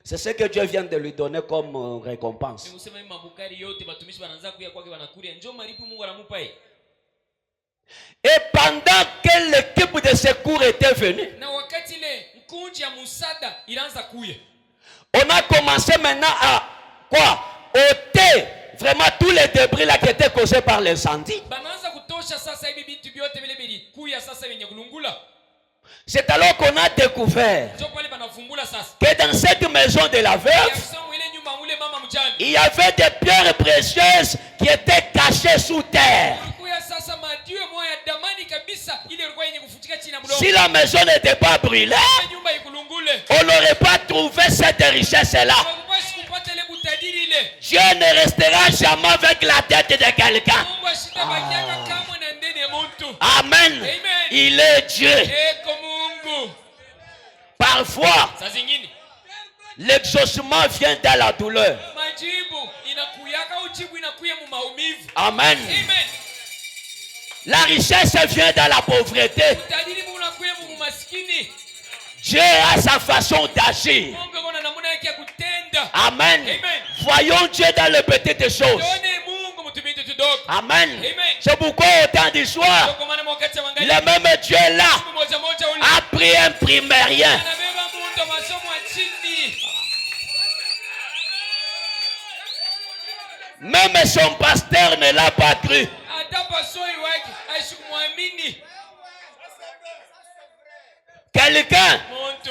C'est ce que Dieu vient de lui donner comme récompense. Et pendant que l'équipe de secours était venue, na wakati ile mkunji ya musada ilianza kuya, on a commencé maintenant à quoi? Ôter vraiment tous les débris là qui étaient causés par l'incendie. banaanza kutosha sasa hivi bintu byote vile bili kuya sasa venye kulungula. C'est alors qu'on a découvert Njo pale banafumbula sasa que dans cette maison de la veuve, ya kusamu ile nyumba ule mama mjane il y avait des pierres précieuses qui étaient cachées sous terre. kuya sasa madiwe moya damani kabisa ile ilikuwa yenye kufutika chini ya mdomo. Si la maison n'était pas brûlée, Nyumba ikulungule on n'aurait pas trouvé cette richesse-là. hakupashi kupata ile butadiri ile. Dieu ne restera jamais avec la tête de quelqu'un. Mungu ashitabakiaka kamwe na ndani ya mtu. Amen. Amen. Il est Dieu. Eko Mungu. Parfois, Saa zingine l'exaucement vient dans la douleur. majibu inakuyaka ujibu inakuya mu maumivu. Amen. Amen. La richesse vient dans la pauvreté. Butadiri unakuya mu maskini. Dieu a sa façon d'agir. Mungu kuna namna yake ya kutenda. Amen. Amen. Voyons Dieu dans les petites choses. Tuone Mungu mtumiti tudogo. Amen. Amen. C'est pourquoi au temps du soir, Kwa maana wakati wa le magharibi même Dieu là Mungu moja moja ule a pris un primérien. anabeba mtu masomo ya chini. Même son pasteur ne l'a pas cru. Hata pasoi wake haikumwamini. Quelqu'un, Mtu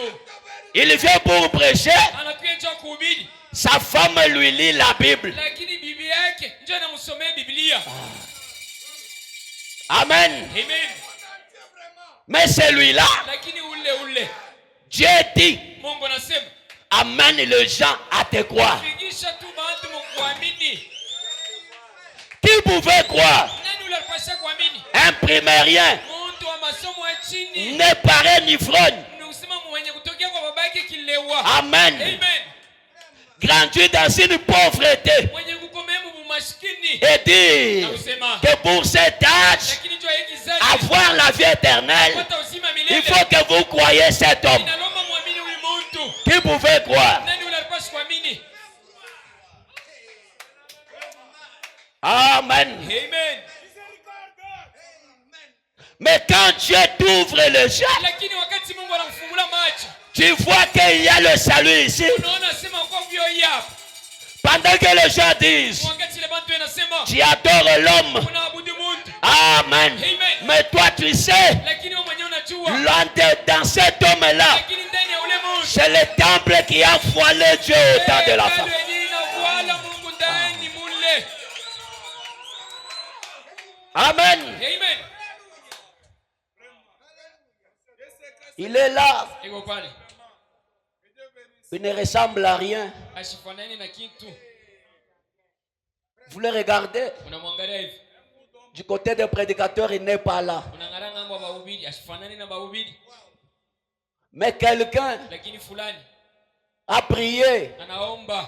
il vient pour prêcher, anakuja njoo kuhubiri sa femme lui lit la Bible. lakini bibi yake njoo anamsomea Biblia. Amen. Amen. Mais celui-là, Lakini ule Dieu dit, Mungu anasema amène les gens à te croire. fikisha tu bantu mkuamini. Qui pouvait croire? Nani ule alipasha kuamini? Un primérien Mtu wa masomo ya chini. n'est paré ni vrogne. Ni kusema mwenye kutokea kwa babake kilewa. Amen. Amen. Grandi dans une pauvreté. Mwenye kukomea mu maskini. Et dire Na kusema que pour cet âge, lakini njoo hiki zaidi. avoir la vie éternelle, Kupata uzima il milele. faut que vous croyiez cet homme. Inalomba muamini huyu mtu. Qui pouvait croire? Nani ule alipaswa kuamini? Amen. Amen. Mais quand Dieu t'ouvre les yeux, Lakini wakati Mungu anamfungula macho, tu vois qu'il y a le salut ici. unaona sema kwa vyo hapa. Pendant que les gens disent, Wakati ile bantu yanasema tu adores l'homme. unaabudu mtu. Amen. Amen. Mais toi, tu sais, Lakini wewe mwenyewe unajua. dans cet homme-là, Lakini ndani ya ule mtu. c'est le temple qui a voilé Dieu au temps de la femme. Wala Mungu ndani mule. Amen. Amen. Il est là. Iko pale. Il ne ressemble à rien. Ashifanani na kitu. Vous le regardez. Unamwangalia hivi. Du côté des prédicateurs, il n'est pas là. Unaangalia ngambo ya bahubiri, ashifanani na bahubiri. Mais quelqu'un Lakini fulani a prié anaomba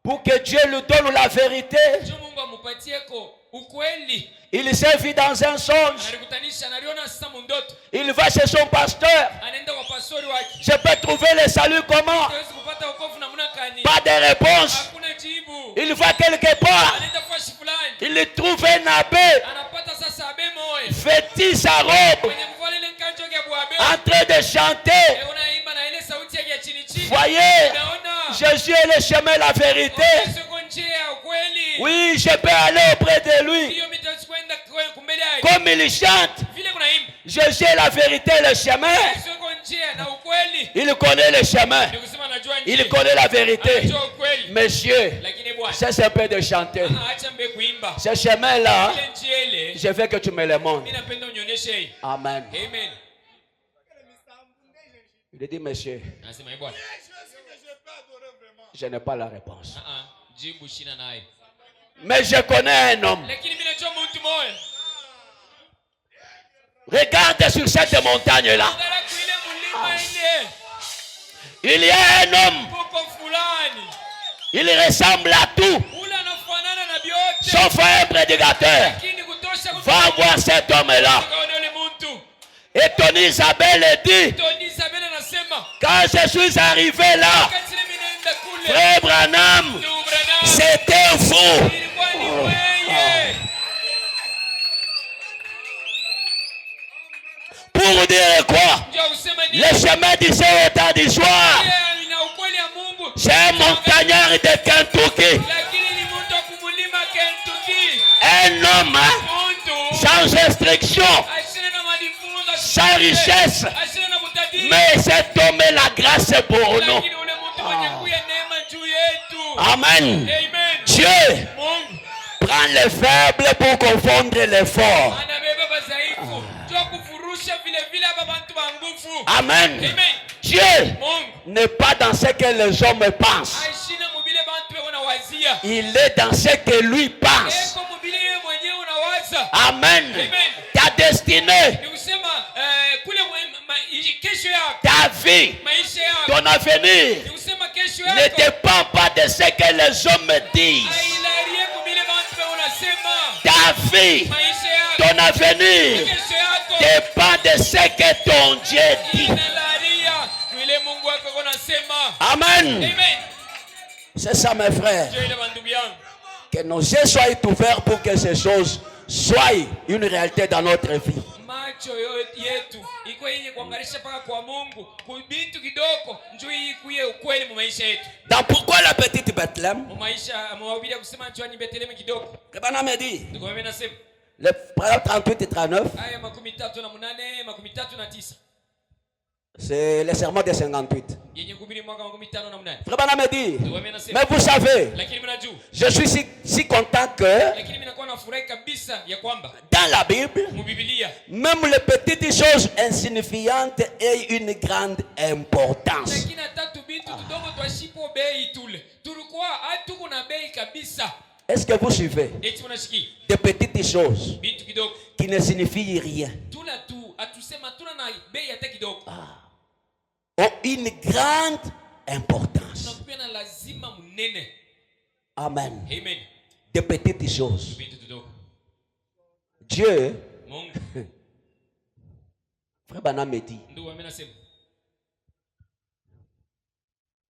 pour que Dieu lui donne la vérité. Mungu amupatie ko ukweli. Il s'est vu dans un songe. Analikutanisha analiona sasa mundoto. Il va chez son pasteur. Anaenda kwa pastori wake. Je peux trouver le salut comment? Hawezi kupata wokovu namna gani? Pas de réponse. Hakuna jibu. Il va quelque part. Anaenda kwa fulani. Il trouve un abbé Anapata sasa abe moyo. vêtit sa robe Kwenye mvale ile nkanjo ya bwabe. en train de chanter. Unaimba na ile sauti yake ya chini chini. Voyez, Unaona? Jésus est le chemin, la vérité. Sio njia ya ukweli. Oui, je peux aller auprès de lui. Hiyo mitakwenda kumbele yake. Comme il chante, Vile kunaimba. Jésus est la vérité, le chemin. Sio njia na ukweli. Il connaît le chemin. Ndio kusema anajua njia. Il connaît la vérité. Anajua ukweli. Monsieur, Lakini bwana, c'est un peu de chanter. acha mbe kuimba. Ce chemin-là, Ile njia ile, je veux que tu me le montres. mimi napenda unionyeshe hii. Amen. Amen. Il dit, monsieur, Anasema bwana, je n'ai pas la réponse. jibu shina naye. Mais je connais un homme. Lakini mimi najua mtu mmoja. Regarde sur cette montagne-là. Angalia kuile mlima ile. Il y a un homme. Poko fulani. Il ressemble à tout. Ule anafanana na biote. Sauf un prédicateur. Lakini kutosha Va voir cet homme-là. Kaone ule mtu. Et ton Isabelle dit, Toni Isabel anasema, quand je suis arrivé là, wakati mimi naenda kule. frère Branham, Ndugu Branham. c'était faux. Ilikuwa ni wewe. pour dire quoi? Njoo kusema nini? Le chemin du Seigneur est du soir. Ina ukweli ya Mungu. C'est un montagnard de Kentucky. Lakini ni mtu wa kumulima Kentucky. Un homme Mtu sans restriction, asina na madifunzo, sans richesse. asina na mutadiri. Mais cet homme est la grâce pour nous. Lakini ule mtu mwenye kuya neema juu yetu. Amen. Amen. Dieu Mungu prend les faibles pour confondre les forts. anabeba badhaifu. Njoo kufurusha vile vile hapa bantu ba nguvu. Amen. Amen. Dieu Mungu n'est pas dans ce que les hommes pensent. aishina mubile bantu wanawazia. Il est dans ce que lui pense. Eko mubile yeye mwenyewe unawaza. Amen. Amen. Ta destinée, Ni kusema kule kesho yako, ta vie, maisha yako. ton avenir Ni kusema kesho ne yako dépend pas de ce que les hommes disent. ailarie kubile bantu wanasema. Ta vie, Maisha yako, ton avenir kesho yako dépend de ce que ton Dieu dit. inalaria vile Mungu wako anasema. Amen. Amen. C'est ça, mes frères. Njoo ile bandugu yangu. Que nos yeux soient ouverts pour que ces choses soient une réalité dans notre vie. Macho yetu iko yenye kuangalisha paka kwa Mungu kubintu kidogo njoo ikuye ukweli mu maisha yetu. Dans pourquoi la petite Bethléem? Mu maisha mwahubiri kusema njoo ni Bethlehem kidogo. Rebana me dit, Ndio mimi nasema le paragraphe 38 et 39, aya 38 na 39 c'est le sermon de 58. yenye kuhubiri mwaka 58. Rebana me dit, Ndio mimi nasema. mais vous savez, Lakini mnajua, je suis si content que lakini mimi nakuwa nafurahi kabisa ya kwamba dans la Bible, mu Biblia même les petites choses insignifiantes aient une grande importance. lakini hata bintu kidogo twashipo bei tule. Tulikuwa hatuko na bei kabisa. Est-ce que vous suivez? Eti unashiki. Des petites choses Bintu kidogo. qui ne signifient rien Tuna tu atusema tuna na bei hata kidogo. ont une grande importance. Tunakuwa na lazima mnene. Amen. Amen. Des petites choses. Bintu kidogo. Dieu, Mungu frère Branham me dit, ndio mimi nasema.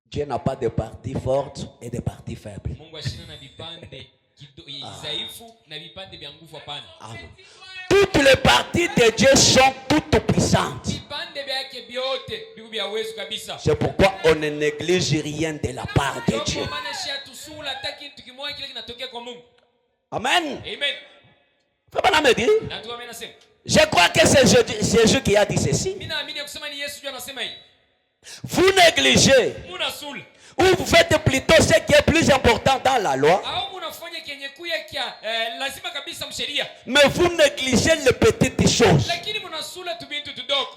Dieu n'a pas de partie forte et de partie faible. Mungu ashina na vipande dhaifu na vipande vya nguvu hapana. Amen. Toutes les parties de Dieu sont toutes puissantes. Vipande vyake vyote viko vya uwezo kabisa. C'est pourquoi on ne néglige rien de la part de Dieu. Kwa maana shia tusula hata kitu kimoja kile kinatokea kwa Mungu. Amen. Amen. Frère Branham me dit, Na ndio mimi nasema. je crois que c'est Jésus qui a dit ceci. Mimi naamini kusema ni Yesu ndiye anasema hivi. Vous négligez Munasula. ou vous faites plutôt ce qui est plus important dans la loi, Au munafanya kenye kuya kia lazima kabisa msheria. mais vous négligez les petites choses. Lakini munasula tu bintu tudogo.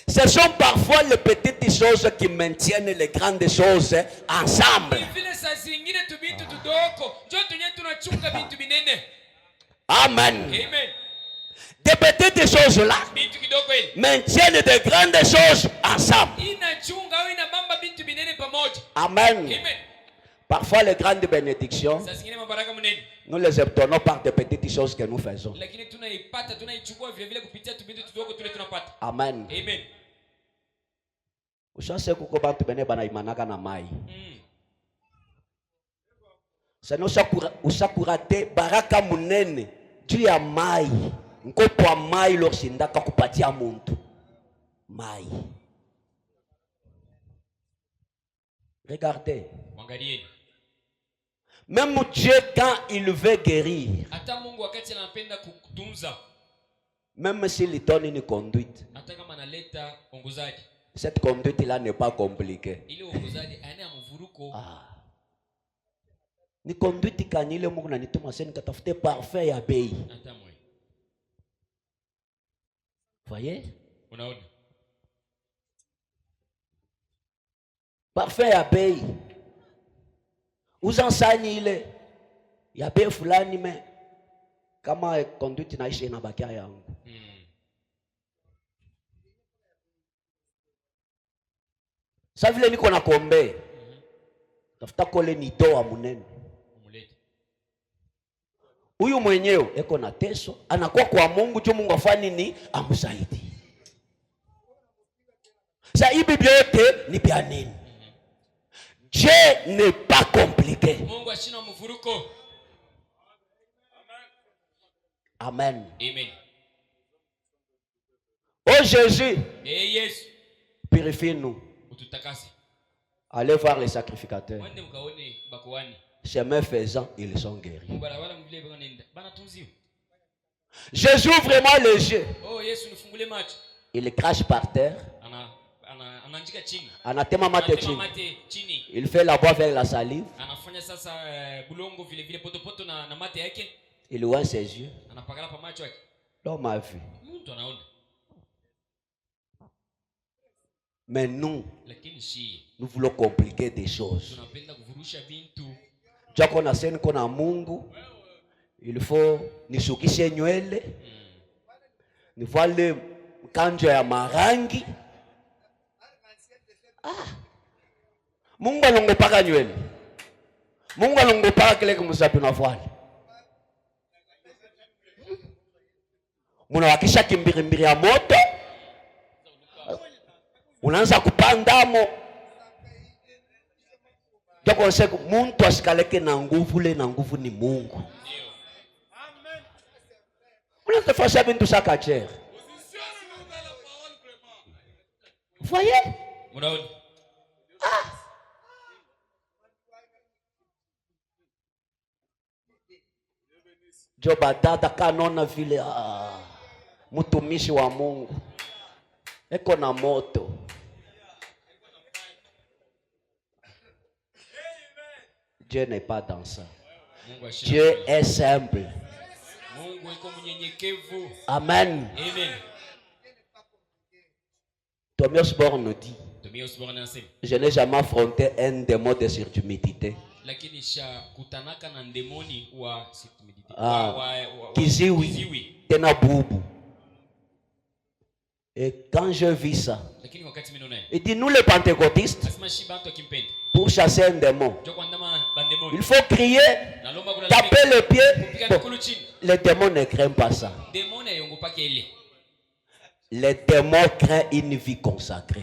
Ce sont parfois les petites choses qui maintiennent les grandes choses ensemble. Vile saa zingine tu bintu tudogo, njoo tunye tunachunga bintu binene. Amen. Amen. Des petites choses-là Bintu kidogo ile. maintiennent de grandes choses ensemble. Inachunga au inabamba bintu binene pamoja. Amen. Amen. Parfois, les grandes bénédictions, Saa zingine mabaraka munene. nous les obtenons par des petites choses que nous faisons. Lakini tunaipata tunaichukua vile vile kupitia tu bintu tudogo tule tunapata. Amen. Amen. Ushase kuko bantu bene banaimanaka na mai. Sasa usakurate baraka munene juu ya mai. Nkopo wa mai loshindaka kupatia muntu. Mai. Regardez. Mwangalieni. Même Dieu, quand il veut guérir, Hata Mungu wakati anapenda kutunza, même s'il donne une conduite, hata kama analeta ongozaji, cette conduite-là n'est pas compliquée. ile ongozaji aina ya mvuruko. Ni conduite kanile Mungu nanituma sasa nikatafute parfait ya bei. Hata mwe. Voyez? Unaona? Parfait ya bei. Uzansanyi ile ya bei fulani me kama conduite naisha inabakia yangu. Sasa vile niko na kombe. Tafuta kole ni doa munene. Huyu mwenyewe eko na teso, anakuwa kwa Mungu juu Mungu afanye nini? Amsaidie. Sasa hivi vyote ni vya nini? Dieu n'est pas compliqué. Mungu ashina mvuruko. Amen. Amen. Oh Jésus, Yesu, purifie-nous. ututakase. Allez voir les sacrificateurs. Mwende mkaone bakuhani. Chemin faisant, ils sont guéris. Mubarabara mvile banenda. Banatunziwa. Jésus ouvre vraiment les yeux. Oh Yesu nifungule macho. Il crache par terre. Ananjika chini. Anatema mate chini. Il fait la boîte avec la salive. Anafanya sasa bulongo vile vile poto na mate yake. Il ouvre ses yeux. Anapakala pa macho yake. L'homme a vu. Mtu anaona. Mais nous voulons compliquer des choses. Joko na seni kona Mungu. Il faut nishukishe nywele. Nivale kanjo ya marangi. Mungu alongopaka nywele. Mungu alongopaka kile kumusapi na voile. Munawakisha kimbirimbiri ya moto. Unaanza kupandamo. Joko seko muntu asikaleke na nguvu, le na nguvu ni Mungu. Unaanza fanya bintu sakachere. Voyez? Munaona? Joba dada kanona vile mtumishi wa Mungu. Eko na moto. Dieu n'est pas dans ça. Dieu est simple. Amen. Tommy Osborne nous dit: je n'ai jamais affronté un démon de surtumidité. Kiziwi, tena bubu. Et quand je vis ça, il dit: nous les pentecôtistes, pour chasser un démon, il faut crier, taper le pied. Bon, les démons ne craignent pas ça. Les démons craignent une vie consacrée.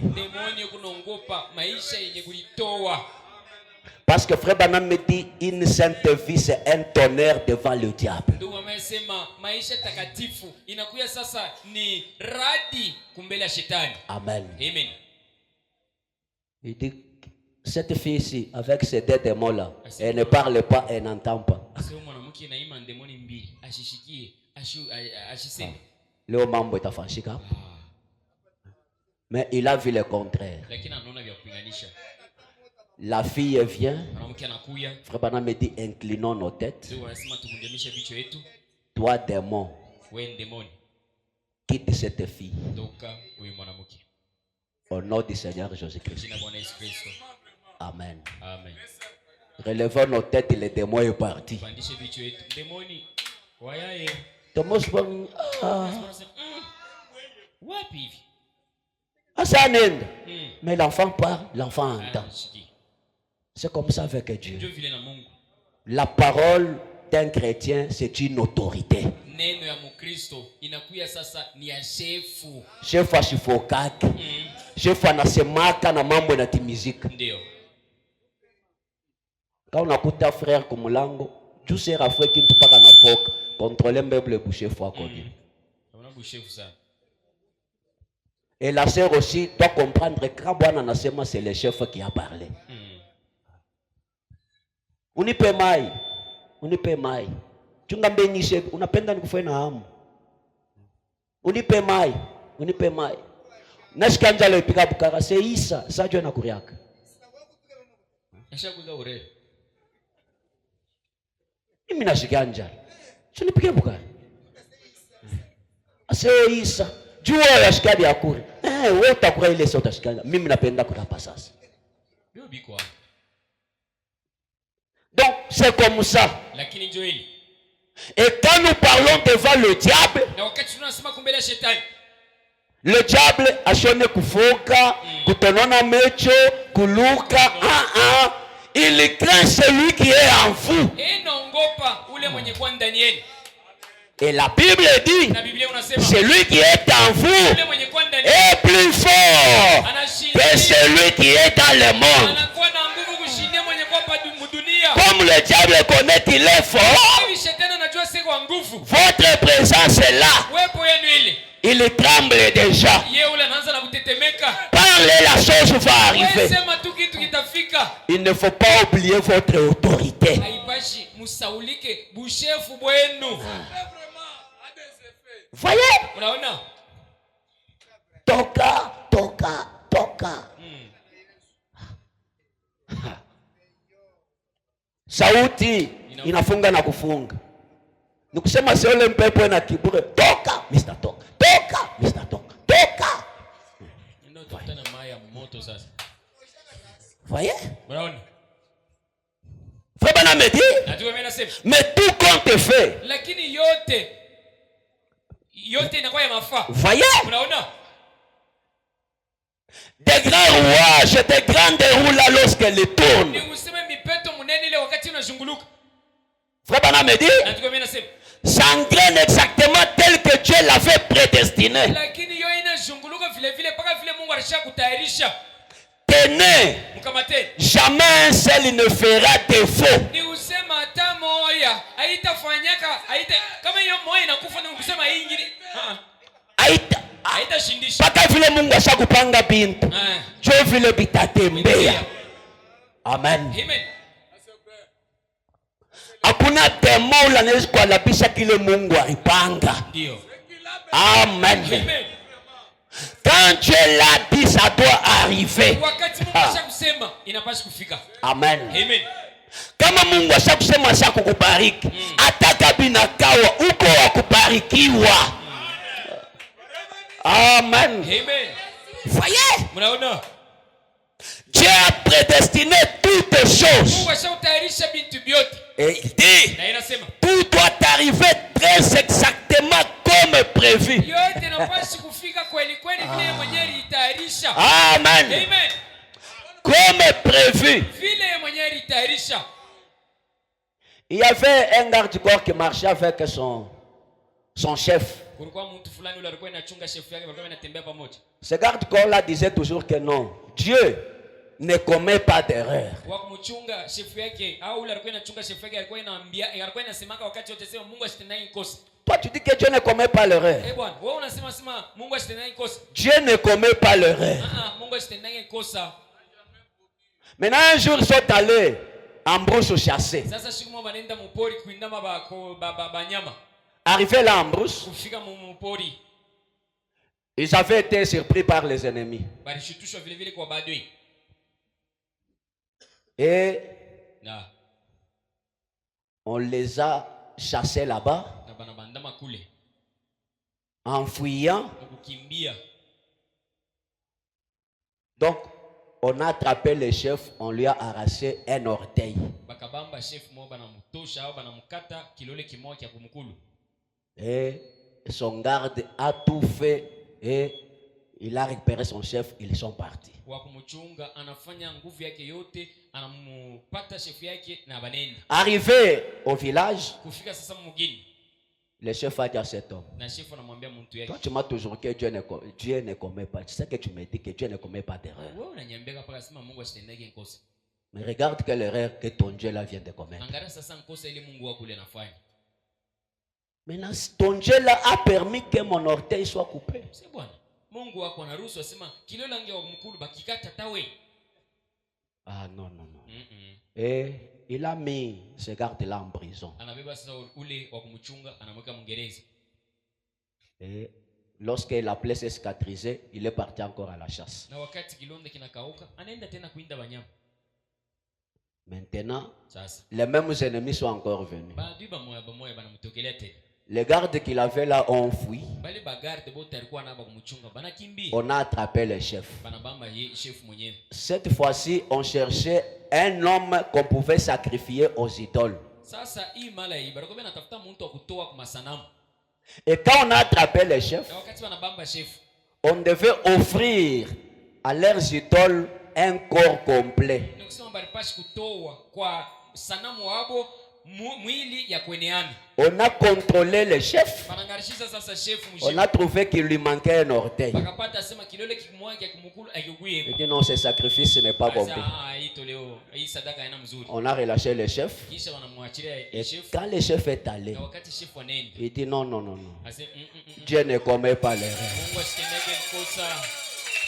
Parce que Frère Branham me dit: une sainte vie, c'est un tonnerre devant le diable. Amen. Il dit: cette fille ici, avec ces deux démons-là, elle ne parle pas, elle n'entend pas. Le mambo est affaché. Mais il a vu le contraire. La fille vient. Frère Branham me dit: inclinons nos têtes. Toi, démon, quitte cette fille. Au nom du Seigneur Jésus-Christ. Amen. Relevons nos têtes et le démon est parti. Thomas bon, ça n'aide. Mais l'enfant parle, l'enfant entend. C'est comme ça avec Dieu. La parole d'un chrétien, c'est une autorité. Chef ashifokake. Chef anasemaka na mambo na timizika. Quand on a frère comme Lango, tu sais rafoué qui ne pas na foka, contrôler meuble boucher foi connu. Et la sœur aussi doit comprendre que quand Bwana nasema c'est le chef qui a parlé. Unipe mai. Unipe mai. Chungambe nishe unapenda nikufanya hamu. Unipe mai. Unipe mai. Nashikanja leo pika bukara c'est Isa, ça Dieu na kuriaka. Mimi nashikanja. Je nipike bukara. C'est Isa. Jua ya shikadi ya kuri. Wewe utakura ile sio utashikanja. Mimi napenda kurapa sasa. Donc c'est comme ça. Et quand nous parlons devant le diable, le diable a choisi kufoka, kutonona mecho, kuluka, il craint celui qui est en vous. Et la Bible dit: celui qui est en vous est plus fort que celui qui est dans le monde. Comme le diable connaît qu'il est fort, votre présence est là. il tremble déjà. Ye ule anaanza na kutetemeka. Parlez, la chose va arriver. Wewe sema tu kitu kitafika. Il ne faut pas oublier votre autorité. Haipashi musaulike bushefu bwenu. Voyez? Unaona? Toka, toka, toka. Sauti inafunga na kufunga. Nikusema sio ile mpepo na kiburi. Toka, Mr. Toka. Toka, Mr. Toka. Toka. Ndio tutana maya moto sasa. Voyez? Unaona? Frère Branham me dit, Najua mimi nasema. mais tout compte fait. Lakini yote inakuwa ya mafaa. Voyez? Unaona? Des grands rouages, des grandes roues là lorsqu'elles tournent. Ni useme mipeto munene ile wakati unazunguluka. Frère Branham me dit, Najua mimi nasema. s'engraine exactement tel que Dieu l'avait prédestiné. Lakini yo inazunguluka vile vile mpaka vile Mungu alishakutayarisha. Tenez, Mkamate. jamais un seul ne fera défaut. Ni usema hata moya haitafanyaka kama hiyo moya inakufa ni kusema hii nyingine. Haitashindisha. Paka vile Mungu ashakupanga bintu. Dieu vile bitatembea. Amen. Amen. Hakuna demo unaweza kualabisha kile Mungu alipanga. Ndio. Amen. Amen. Quand Dieu l'a dit, ça doit arriver. Wakati Mungu ashakusema inapaswa kufika. Amen. Amen. Kama Mungu ashakusema ashakukubariki, ataka binakawa uko wa kubarikiwa. Amen. Amen. Voyez? Mnaona? Dieu a prédestiné toutes choses. Mungu ashautayarisha bintu vyote. Et il dit, Na inasema tout doit arriver très exactement comme prévu. yote inapaswa kufika kweli kweli vile mwenyewe alitayarisha. Amen. Amen. Comme prévu. Vile mwenyewe alitayarisha. Il y avait un garde-corps qui marchait avec son chef. Kulikuwa mtu fulani yule alikuwa anachunga chef yake, alikuwa anatembea pamoja. Ce garde-corps-là disait toujours que non, Dieu ne commet pas d'erreur. Wa kumchunga chef yake au yule alikuwa anachunga chef yake alikuwa anasemaka wakati wote sema Mungu asitendaye kosa. Toi tu dis que Dieu ne commet pas l'erreur. Bwana, wewe unasema Mungu asitendaye kosa. Dieu ne commet pas l'erreur. Mungu asitendaye kosa. Maintenant un jour ils sont allés en brousse chasser. Sasa siku moja wanaenda mpori kuindama banyama. Arrivé là en brousse, Kufika mpori. ils avaient été surpris par les ennemis. Balishitushwa vile vile kwa badui. Et on les a chassés là-bas en fuyant. Donc on a attrapé le chef, on lui a arraché un orteil. Et son garde a tout fait et il a récupéré son chef, ils sont partis. Arrivé au village, le chef a dit à cet homme, toi tu m'as toujours dit que Dieu ne commet pas. Tu sais que tu me dis que Dieu ne commet pas d'erreur. Mais regarde quelle erreur que ton Dieu là vient de commettre. Maintenant, ton Dieu là a permis que mon orteil soit coupé. Ah non, non, non. Et il a mis ce garde-là en prison. Et lorsque la plaie s'est cicatrisée, il est parti encore à la chasse. Maintenant, les mêmes ennemis sont encore venus. Les gardes qu'il avait là ont fui. On a attrapé le chef. Cette fois-ci, on cherchait un homme qu'on pouvait sacrifier aux idoles. Et quand on a attrapé le chef, on devait offrir à leurs idoles un corps complet. mwili ya kueneana. On a contrôlé le chef. Banangarishiza sasa chef On a trouvé qu'il lui manquait un orteil. bakapata sema kilole kimwanga kumukulu ayugwe. Il dit non, ce sacrifice n'est pas compris. Hii sadaka haina mzuri. On a relâché le chef. Kisha wanamwachilia Et chef. quand le chef est allé, Na wakati chef wanaenda. il dit non, non, non, non. Ase Dieu ne commet pas l'erreur. Mungu asitendeke kosa.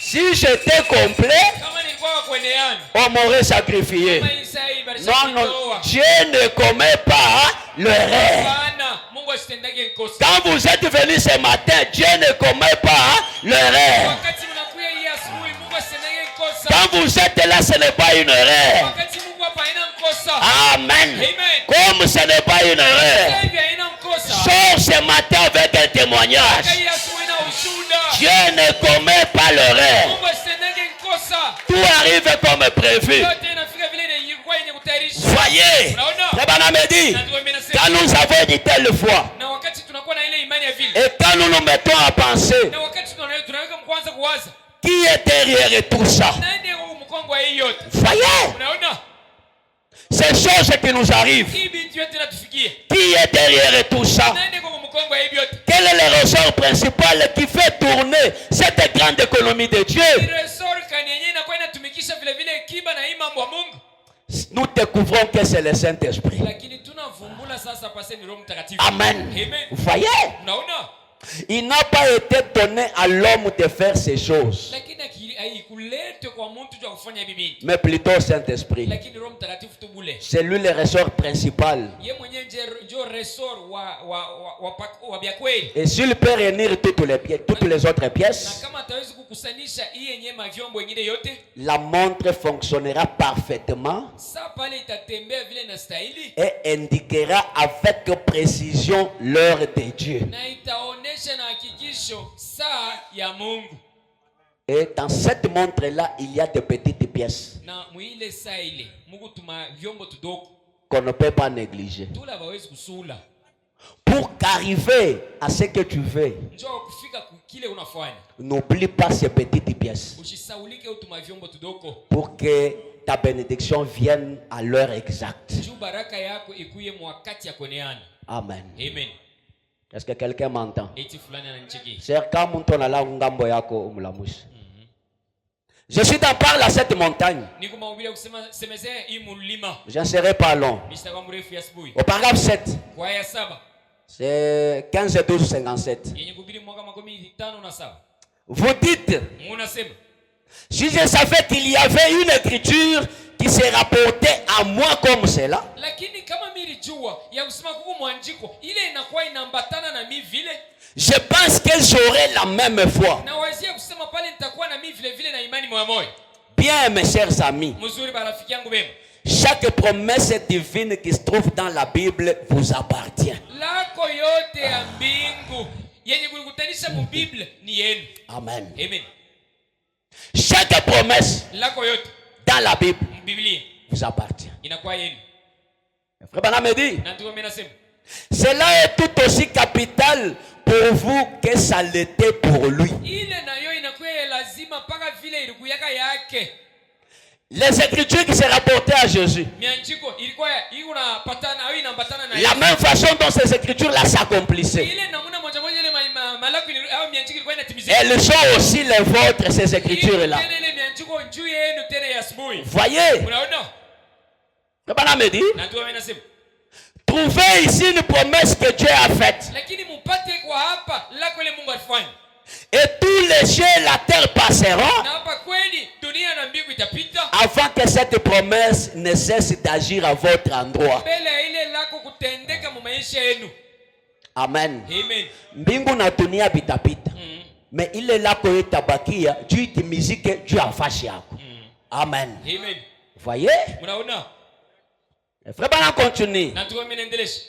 Si j'étais complet, Kama nilikuwa kueneana. on m'aurait sacrifié. Kama Isai barisha Non, non, kutoa. Dieu ne commet pas l'erreur. Bana, Mungu asitendeke kosa. Quand vous êtes venu ce matin, Dieu ne commet pas l'erreur. Wakati mnakuya hii asubuhi, Mungu asitendeke kosa. Quand vous êtes là, ce n'est pas une erreur. Wakati Mungu hapa haina mkosa. Amen. Amen. Comme ce n'est pas une erreur, Sasa hivi haina mkosa. sors ce matin avec un témoignage. Hii asubuhi na ushuhuda. Dieu ne commet pas l'erreur. Mungu asitendeke kosa. Tout arrive comme prévu. Yote inafika vile ilikuwa yenye kutayarishwa. Voyez, Unaona? le bonhomme dit, Na ndio mimi nasema. quand nous avons dit telle fois, Na wakati tunakuwa na ile imani ya vile. et quand nous nous mettons à penser, Na wakati tunaweka mkwanza kuwaza. qui est derrière tout ça? Nani huu mkongo wa hii yote? Voyez, Unaona? ces choses qui nous arrivent, Hii binti yote inatufikia. qui est derrière tout ça? Nani kwa mkongo wa hii yote? Quel est le ressort principal qui fait tourner cette grande économie de Dieu? Resort kani yenyewe inakuwa inatumikisha vile vile kiba na hii mambo ya Mungu. Nous découvrons que c'est le Saint-Esprit. Lakini tunavumbula sasa pase ni Roho Mtakatifu. Amen. Amen. Vous voyez, Unaona? il n'a pas été donné à l'homme de faire ces choses, Lakini haikuletwe kwa mtu tu kufanya bibi. mais plutôt au Saint-Esprit. Lakini Roho Mtakatifu tu bule. C'est lui le ressort principal. Ye mwenyewe ndio resort wa vya kweli. Et s'il peut réunir toutes les autres Na pièces, kama ataweza kukusanisha hii yenyewe mavyombo wengine yote, la montre fonctionnera parfaitement saa pale itatembea vile na stahili et indiquera avec précision l'heure de Dieu. na itaonesha na hakikisho saa ya Mungu. Et dans cette montre-là, il y a de petites pièces Na muile saa ile Mungu tuma vyombo tudoko qu'on ne peut pas négliger. tula bawezi kusula Pour qu'arriver à ce que tu veux, njoo kufika kile unafanya. n'oublie pas ces petites pièces Usisaulike utuma vyombo tudoko pour que ta bénédiction vienne à l'heure exacte. juu baraka yako ikuye mwakati ya kuoneana. Amen. Amen. Est-ce que quelqu'un m'entend? Eti fulani ananicheki. C'est quand mtu analala ngambo yako umlamushe. Je suis en parle à cette montagne. Niko mahubiri kusema semezea hii mulima. Je ne serai pas long. Mishtakuwa mrefu ya asubuhi. Au paragraphe 7, Kwa ya 7 c'est 15 12 57. yenye kuhubiri mwaka 57. Vous dites, Munasema si je savais qu'il y avait une écriture qui se rapportait à moi comme cela, lakini kama milijua ya kusema kuku mwanjiko ile inakuwa inaambatana na mimi vile, je pense que j'aurais la même foi. na wazia kusema pale nitakuwa na mimi vile vile na imani moyo moyo. Bien, mes chers amis, Mzuri barafiki yangu bema. chaque promesse divine qui se trouve dans la Bible vous appartient. Lako yote ya mbingu yenye kulikutanisha mu Biblia ni yenu. Amen. Amen. Chaque promesse Lako yote dans la Bible mu Biblia vous appartient. inakuwa yenu. Frère Branham me dit, Na ndio mimi nasema cela est tout aussi capital pour vous que ça l'était pour lui. ile nayo inakuwa ya lazima mpaka vile ilikuyaka yake. Les écritures qui se rapportaient à Jésus, Mianjiko ilikuwa inapatana au inaambatana na la même façon dont ces écritures-là s'accomplissaient, ile namna moja moja ile malako au mianjiko ilikuwa inatimizika. elles sont aussi les vôtres, ces écritures-là. Ile mianjiko njuu yenu tena ya asubuhi. Voyez, Unaona? le bonhomme me dit, Na ndio mimi nasema. trouvez ici une promesse que Dieu a faite. Lakini mpate kwa hapa lako ile Mungu alifanya. Et tous les cieux et la terre passeront Na hapa kweli dunia na mbingu itapita. avant que cette promesse ne cesse d'agir à votre endroit. Mbele ile lako kutendeka mu maisha yenu. Amen. Amen. Mbingu na dunia vitapita. Mais ile lako itabakia juu itimizike juu ya fashi yako. Amen. Amen. Voyez? Unaona? Frère Branham continue. Na tuwe mnaendelesha.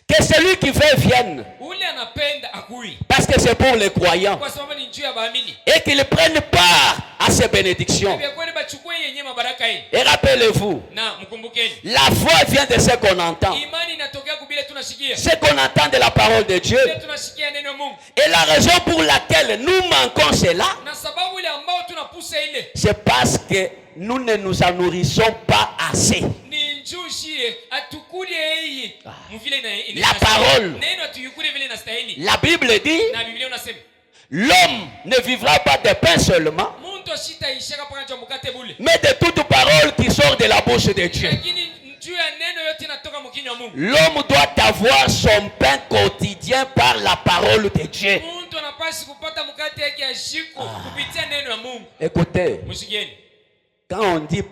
Que celui qui veut vienne. Ule anapenda akui. Parce que c'est pour les croyants. Kwa sababu ni njoo ya baamini. Et qu'ils prennent part à ces bénédictions. Bia kweli bachukue yenyewe mabaraka hii. Et rappelez-vous, Na mkumbukeni. la foi vient de ce qu'on entend. Imani inatokea kubile tunashikia. Ce qu'on entend de la parole de Dieu. Bile tunashikia neno Mungu. Et la raison pour laquelle nous manquons cela, Na sababu ile ambao tunapusa ile c'est parce que nous ne nous en nourrissons pas assez. ni La parole. La Bible dit, l'homme ne vivra pas de pain seulement, mais de toute parole qui sort de la bouche de Dieu. L'homme doit avoir son pain quotidien par la parole de Dieu. Écoutez, quand on dit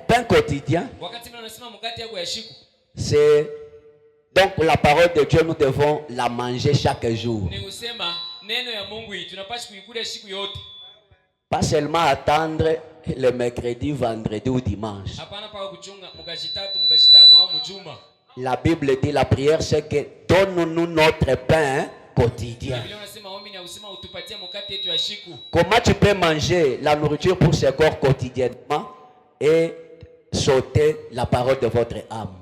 pain quotidien, c'est donc la parole de Dieu, nous devons la manger chaque jour. Pas seulement attendre le mercredi, vendredi ou dimanche. La Bible dit, la prière, c'est que donne-nous notre pain quotidien. Comment tu peux manger la nourriture pour ce corps quotidiennement et sauter la parole de votre âme?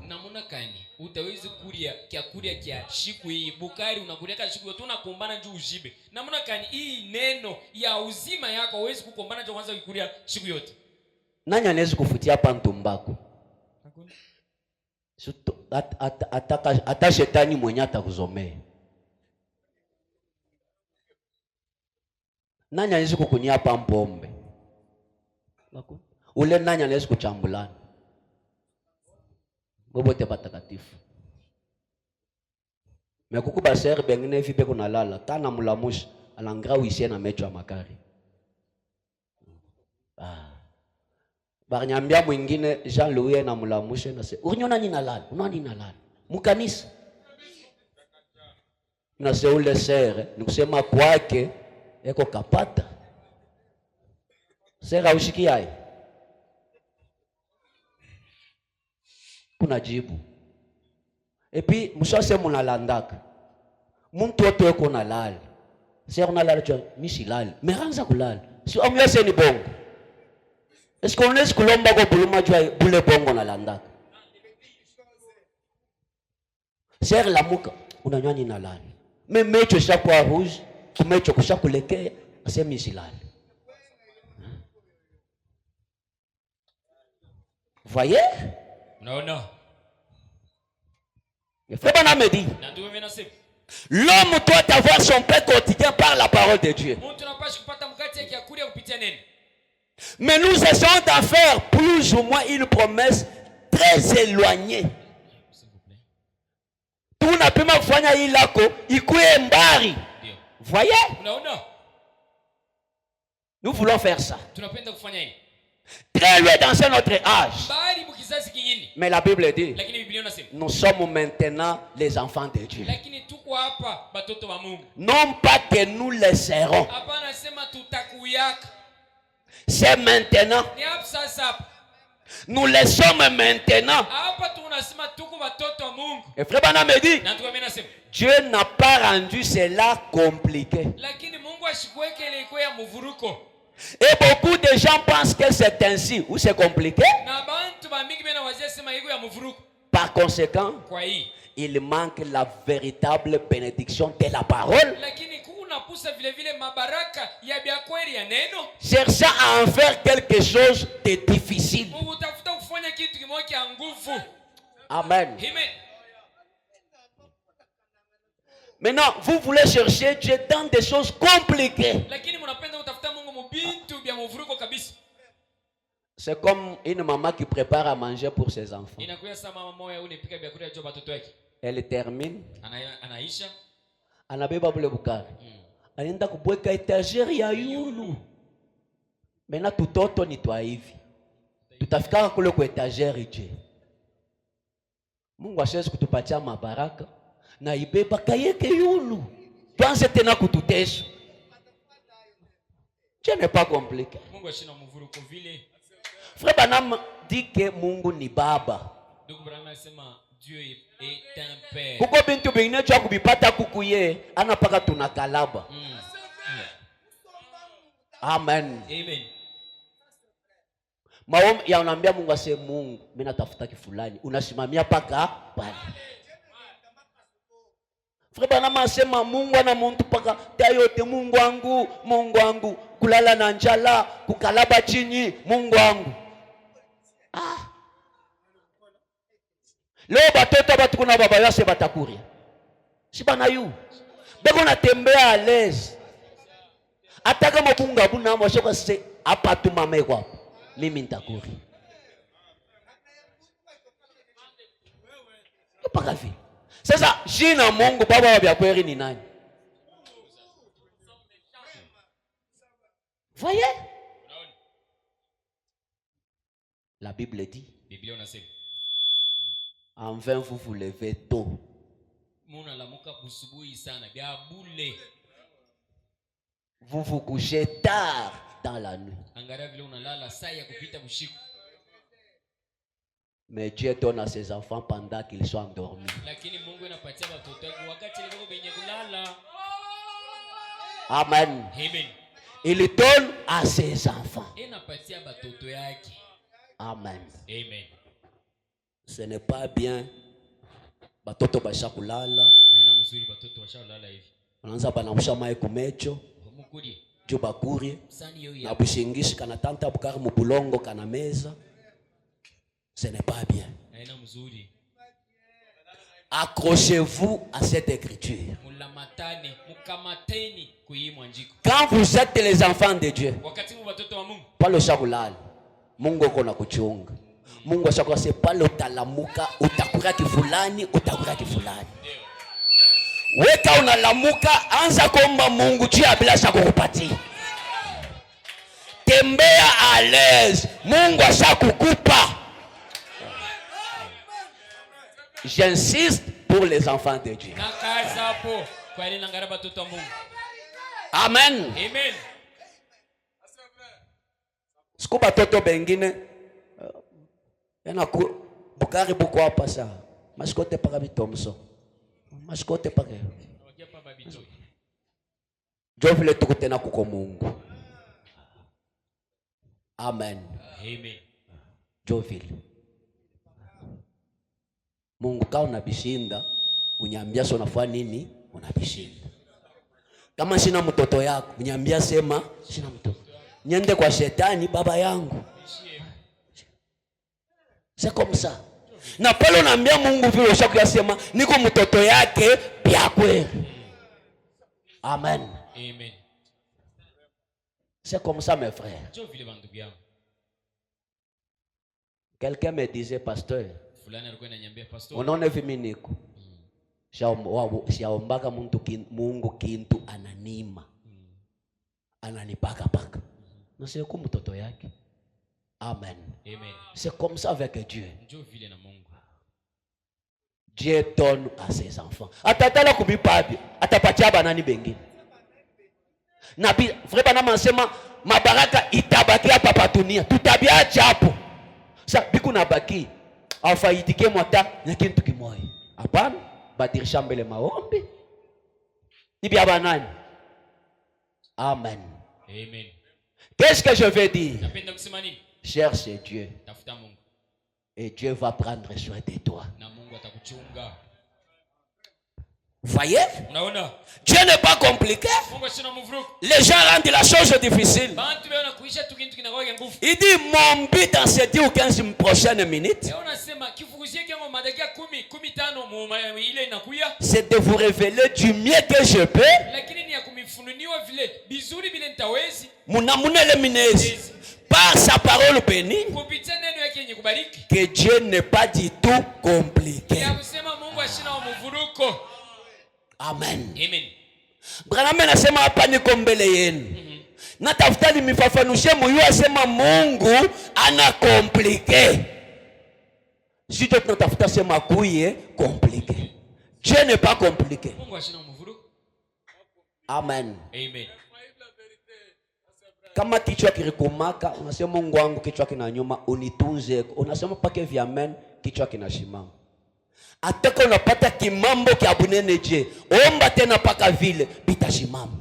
Utawezi kulia kyakulia kya shiku hii bukari unakulia shiku yote unakombana juu ujibe namna kani hii neno ya uzima yako huwezi kukombana juu kwanza kulia shiku yote. Nani anaweza kufutia hapa mtumbako? Hata shetani mwenye atakuzomea. Nani anaweza kukunyia hapa mpombe? Ule nani anaweza kuchambulana? Bobote batakatifu. Mekuku baser bengine vipe kuna lala. Tana mulamushi alangra uishie na mecho ya makari. Barnyambia mwingine Jean-Louis na mulamushi na se. Urinyona nina lala. Unani na lala. Mukanisa. Na se ule sere. Nikusema kwake. Eko kapata. Sera ushikiai. Kuna jibu. Epi mshase munalandaka. Muntu wote weko na lala. Sera unalala chwa mishi lala. Meranza kulala. Si omlese ni bongo. Est-ce qu'on laisse kulomba ko buluma jwa bule bongo na landaka. Sera la muka unanywa ni na lala. Me mecho shakwa rouge, kumecho kushakulekea ase mishi lala. Voyez? Non. L'homme doit avoir son pain quotidien par la parole de Dieu. Mais nous essayons d'en faire plus ou moins une promesse très éloignée. Tout n'a pas kufanya ilako ikuwe mbari. Voyez? Nous voulons faire ça. Très loin dans notre âge. Mais la Bible dit, nous sommes maintenant les enfants de Dieu. Non pas que nous les serons. C'est maintenant. Nous les sommes maintenant. Et frère Bana me dit, Dieu n'a pas rendu cela compliqué. Et beaucoup de gens pensent que c'est ainsi ou c'est compliqué. Par conséquent, il manque la véritable bénédiction de la parole. Cherchant à en faire quelque chose de difficile. Amen. Maintenant, vous voulez chercher Dieu dans des choses compliquées. C'est comme une maman qui prépare à manger pour ses enfants. Elle termine. Anabeba bule bukari. Anaenda kubweka etagere ya yulu. Mena tutoto ni twa hivi. Tutafika kule kwa etagere je. Mungu ashezi kutupatia mabaraka na ibeba kayeke yulu. Tuanze tena kututesha. Ce n'est pas compliqué. Frère Branham dit que Mungu ni baba. Dieu est un père. Kuko bintu bingine cha kubipata kukuye anapaka tunakalaba. Amen. Amen. Maombi ya unaambia Mungu ase Mungu, mimi natafuta kifulani. Unasimamia paka pale. Frère Branham asema Mungu ana muntu paka tayote Mungu wangu, kulala na njala, kukalaba chini, Mungu wangu. Leo batoto batu kuna baba yase batakuria. Si bana yu. Beko natembea à l'aise. Ataka mabunga buna mwashoko se hapa tu mama kwa. Mimi nitakuri. Paka vile. Sasa jina Mungu baba wa bya kweli ni nani? Voyez? La Bible dit. En vain vous vous levez tôt. Vous vous couchez tard dans la nuit. Mais Dieu donne à ses enfants pendant qu'ils sont endormis. Amen. Il donne à ses enfants. Amen. Amen. Ce n'est pas bien. Batoto basha kulala. Wanaanza banamsha mai kumecho. Jo bakuri. Na bushingishi kana tanta bukari mubulongo kana meza. Ce n'est pas bien. Accrochez-vous à cette écriture. Quand vous êtes les enfants de Dieu, pas le shakulal. Mungu kona kuchunga. Mungu ashakwa se pale utalamuka, utakura kifulani, utakura kifulani. Weka unalamuka, anza kuomba Mungu jia bila shakukupatia. Tembea à l'aise. Mungu ashakukupa. J'insiste pour les enfants de Dieu. Amen. Amen. Sikuba toto bengine yana bukari buko hapa sa. Masikote paka bitomso. Masikote paka. Jo vile tukutena kuko Mungu. Amen. Amen. Jo vile. Mungu kama unabishinda, unyambia sio unafanya nini? Unabishinda. Kama sina mtoto yako, unyambia sema sina mtoto. Niende kwa shetani baba yangu. C'est comme ça. Na pale unaambia Mungu vile ushakuyasema niko mtoto yake pia kweli. Amen. Amen. C'est comme ça mes frères. Quelqu'un me disait pasteur, unaona hivi mimi niko shaombaga Mungu kintu ananima. Ananipaka paka. Na c'est comme mtoto yake. Amen. Amen. C'est comme ça avec Dieu. Dieu donne à ses enfants. Atatala kubipabi, atapatia banani bengine. Nabi vrema na masema mabaraka itabaki hapa patunia. Tutabia chapo. Sa biku na baki. Afaitike mwata na kintu kimoya. Hapana, badirisha mbele maombi. Nibia banani. Amen. Amen. Qu'est-ce que je veux dire? Cherche Dieu. Et Dieu va prendre soin de toi. Voyez? Dieu n'est pas compliqué. Les gens rendent la chose difficile. Il dit mon but dans ces 10 ou 15 prochaines minutes, c'est de vous révéler du mieux que je peux. Par sa parole bénie, que Dieu n'est pas du tout compliqué. Amen. Amen. Branham anasema hapa niko mbele yenu. Natafuta nifafanushe moyo asema Mungu ana compliqué. Si tu natafuta sema kuye compliqué. Dieu n'est pas compliqué. Amen. Amen. Kama kichwa kirikumaka, unasema Mungu wangu kichwa kinanyuma, unitunze. Unasema pake vya amen, kichwa kinashimama. Ataka unapata kimambo kia bunene je, omba tena paka vile, bitashimama.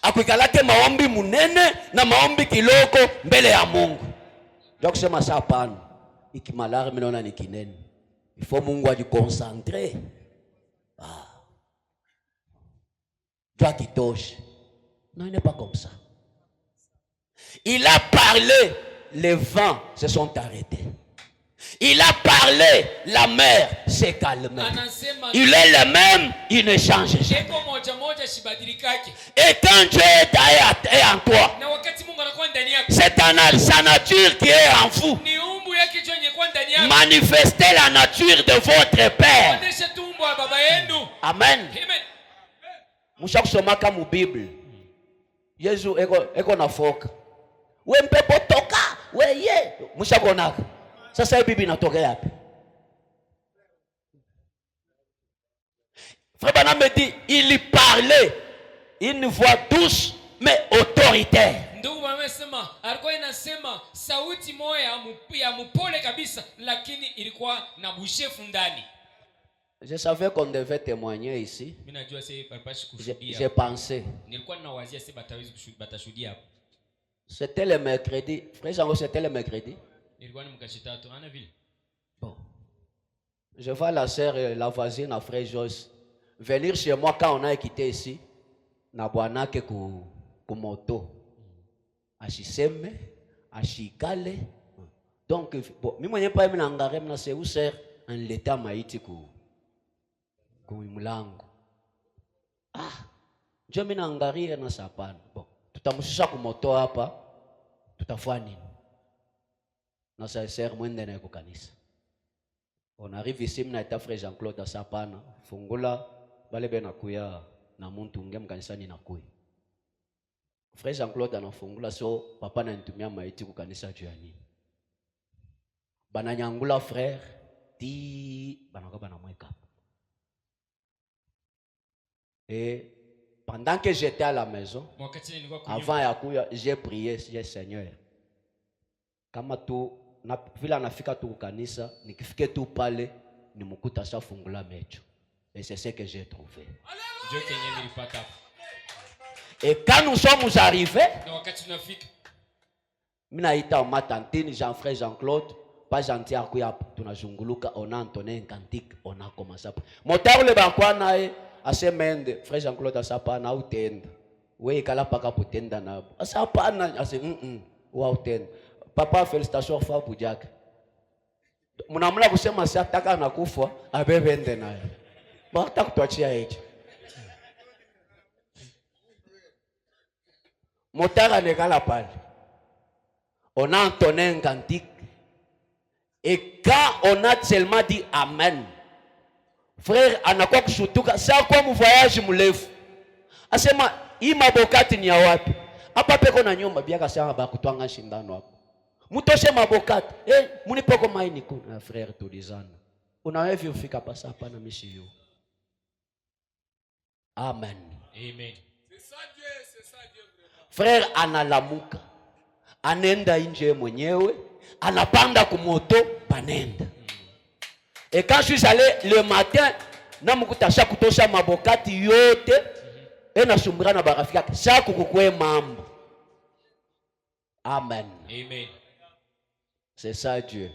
Akuikalake maombi munene na maombi kiloko mbele ya Mungu. Ndio kusema saa pana, ikimalari minaona ni kinene. Il faut Mungu ajikoncentre. Toi qui touche. Non, il n'est pas comme ça. Il a parlé, les vents se sont arrêtés. Il a parlé, la mer s'est calmée. Il est le même, il ne change jamais. Et quand Dieu est en toi, c'est sa nature qui est en vous. Manifestez la nature de votre Père. Amen. Musha kusoma kama Bible. Yesu eko na foka. We mpepo toka, we ye. Musha kuonaka. Sasa hii Bible inatokea wapi? Frère Branham me dit, il parlait une voix douce mais autoritaire. Ndugu amesema alikuwa inasema sauti moja ya mpole kabisa lakini ilikuwa na bushefu ndani. Je savais qu'on devait témoigner ici. J'ai pensé. C'était le mercredi. Frère Jean, c'était le mercredi. Bon. Je vois la sœur et la voisine à frère Joyce venir chez moi quand on a quitté ici. Na bwana ke ku moto. Ashiseme, ashikale. Donc bon, mimi mwenyewe pa mimi naangalia na c'est où sœur en l'état maiti ku mlango. Njoo mimi naangalia na sapana. Bon, tutamshusha ku moto hapa. Tutafanya nini? Na sœur mwende na kanisa. On arrive ici mna eta frère Jean-Claude à sapana. Fungula bale bena kuya na muntu ngem kanisa ni nakuya. Frère Jean-Claude anafungula so papa na nitumia maiti ku kanisa juu ya nini? Bananyangula frère ti banaka banamweka. Et pendant que j'étais à la maison, avant Yakuya, j'ai prié, j'ai Seigneur. Kama tu na vila nafika tu kanisa, nikifike tu pale, nimukuta sa fungula mecho. Et c'est ce que j'ai trouvé. Et quand nous sommes arrivés, minaita ma tantine Jean-Frère Jean-Claude, pas gentil Yakuya, tunazunguluka, on a entonné un cantique, on a commencé. Moteur le bakwana asemende frère Jean-Claude asapana utenda we kala paka putenda nabo asapana ase wa utenda papa félicitations fa bujaka munamula kusema si ataka na kufa abebende naye bata kutuachia hicho motara nekala pale on a entonné un cantique et quand on a seulement dit amen. Frère anakuwa kushutuka saa kwa mvoyage mrefu. Asema hii mabokati ni ya wapi? Hapa peko na nyumba biaka sana ba kutwanga shindano hapo. Mutoshe mabokati. Munipoko maini kuna frère tulizana. Unaweza ufika pasa hapa na mishi yo. Amen. Amen. C'est ça Dieu, c'est ça Dieu vraiment. Frère analamuka. Anenda nje mwenyewe, anapanda kumoto panenda. Et quand je suis allé le matin, namukuta kutosha mabokati yote, et na sumbira na barafika, chaque kukwe mambo. Amen. Amen. C'est ça Dieu.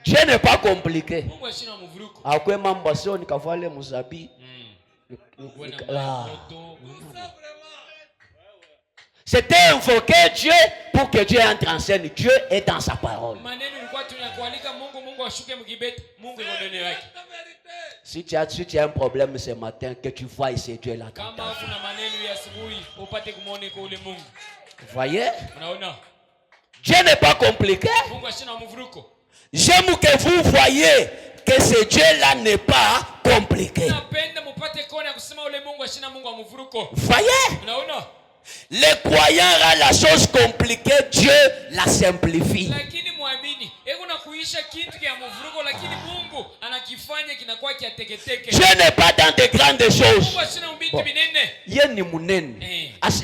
Dieu n'est pas compliqué. Akwe mambo sio nikavale muzabi. C'était invoquer Dieu pour que Dieu entre en scène. Dieu est dans sa parole. Si tu as un problème ce matin, que tu vois ici, Dieu est là. Vous voyez? Dieu n'est pas compliqué. J'aime que vous voyez que ce Dieu-là n'est pas compliqué. Vous voyez? Les croyants rendent la chose compliquée, Dieu la simplifie. Dieu n'est pas dans de grandes choses. Ye ni munene.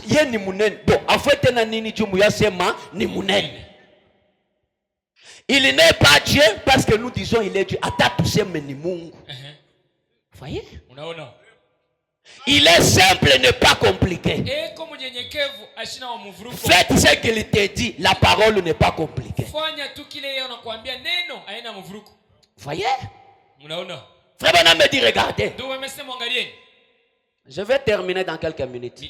Ye ni munene. Bon, en fait, nini jumuya sema ni munene. Il n'est pas Dieu parce que nous disons il est Dieu. Ata tuseme ni Mungu. Voyez? Il est simple, n'est pas compliqué. Faites ce qu'il te dit. La parole n'est pas compliquée. Voyez? Frère Branham me dit regardez. Je vais terminer dans quelques minutes.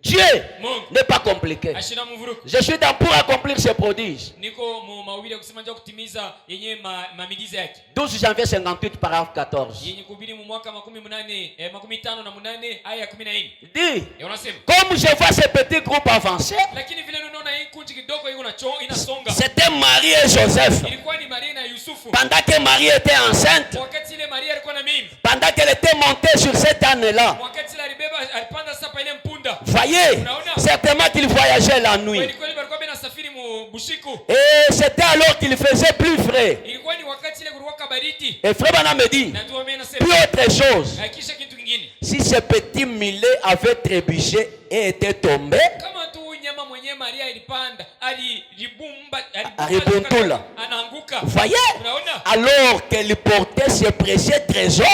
Dieu Mungu n'est pas compliqué. ashina mvuruku. Je suis dans pour accomplir ce prodige. Niko mu mawili ya kusema njoo kutimiza yenye mamigizo yake. 12 janvier 58, paragraphe 14. Yenye kuhubiri mu mwaka 58 aya 14. Dit, Unasema comme je vois ce petit groupe avancer, lakini vile unaona hii kundi kidogo iko inasonga. c'était Marie et Joseph. Ilikuwa ni Maria na Yusufu. Pendant que Marie était enceinte, Wakati ile Maria alikuwa na mimba. pendant qu'elle était montée sur cette âne-là, Wakati ile alibeba alipanda sasa ile mpunda. voyez, certainement qu'il voyageait la nuit. Kweli walikuwa benasafiri mu bushiku. Et c'était alors qu'il faisait plus frais. Ilikuwa ni wakati ile kulikuwa baridi. Et Frère Branham me dit, Na tu wamenasema plus autre chose, kisha kitu kingine. si ce petit mulet avait trébuché et était tombé, Kama tu nyama mwenye Maria ilipanda, alibumba Aribuntula. anaanguka. voyez, Unaona? alors qu'elle portait ce précieux trésor.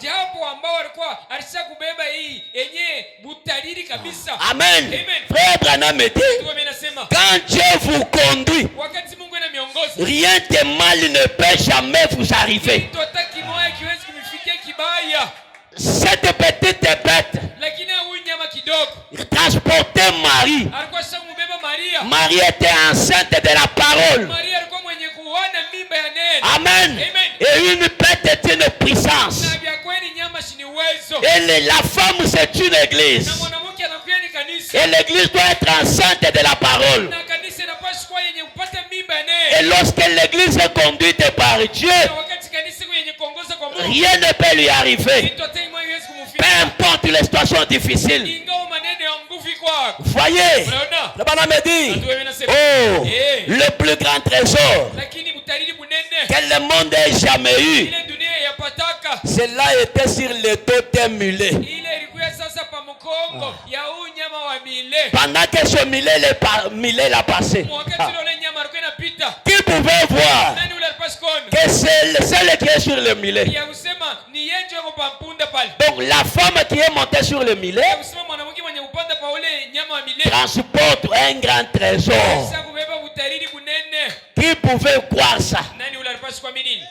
Japo ambao walikuwa alisha kubeba hii yenye butariri kabisa. Amen. Amen. Frère Branham me Tu dit, wamenasema quand Dieu vous conduit, wakati Mungu anamiongoza, rien de mal ne peut jamais vous arriver. kitu hata kimoja kiwezi kumifikia kibaya. Cette petite bête Lakini huyu nyama kidogo transportait Marie. alikuwa shamubeba Maria. Marie était enceinte de la parole. Maria alikuwa mwenye kuona mimba ya neno. Amen. Amen. Et une bête est une puissance. Na vya kweli nyama si ni uwezo. Et la femme c'est une Na église. mwanamke anakuwa ni kanisa. Et l'église doit être enceinte de la parole. Na kanisa inapaswa kuwa yenye kupata mimba ya Et neno. lorsque l'église est conduite par Dieu, Na wakati kanisa iko yenye kuongoza kwa Mungu, rien ne peut lui arriver. kitu hata imwe haiwezi Peu kumfikia. importe les situations difficiles. Ingawa maneno ya nguvu kwako. Voyez, Unaona? le bonhomme me dit, Ndio mimi nasema. oh, Eh. le plus grand trésor Lakini butariri bunene que le monde ait jamais eu, ile dunia yapataka. cela était sur le dos d'un mulet. Ile ilikuwa sasa pa mkongo ya huyu nyama wa mile. Pendant que ce mulet l'a passé, Wakati ile nyama alikuwa inapita. qui pouvait voir Nani ule alipaswa kuona? que c'est celle qui est sur le mulet. Ya kusema ni yenje yako pa mpunda pale. Donc la femme qui est montée sur le Ya mulet kusema mwanamke mwenye upanda pa ule nyama wa mile. transporte un grand trésor. Sasa kubeba butariri bunene. Qui pouvait croire ça? Nani ule alipaswa kuamini?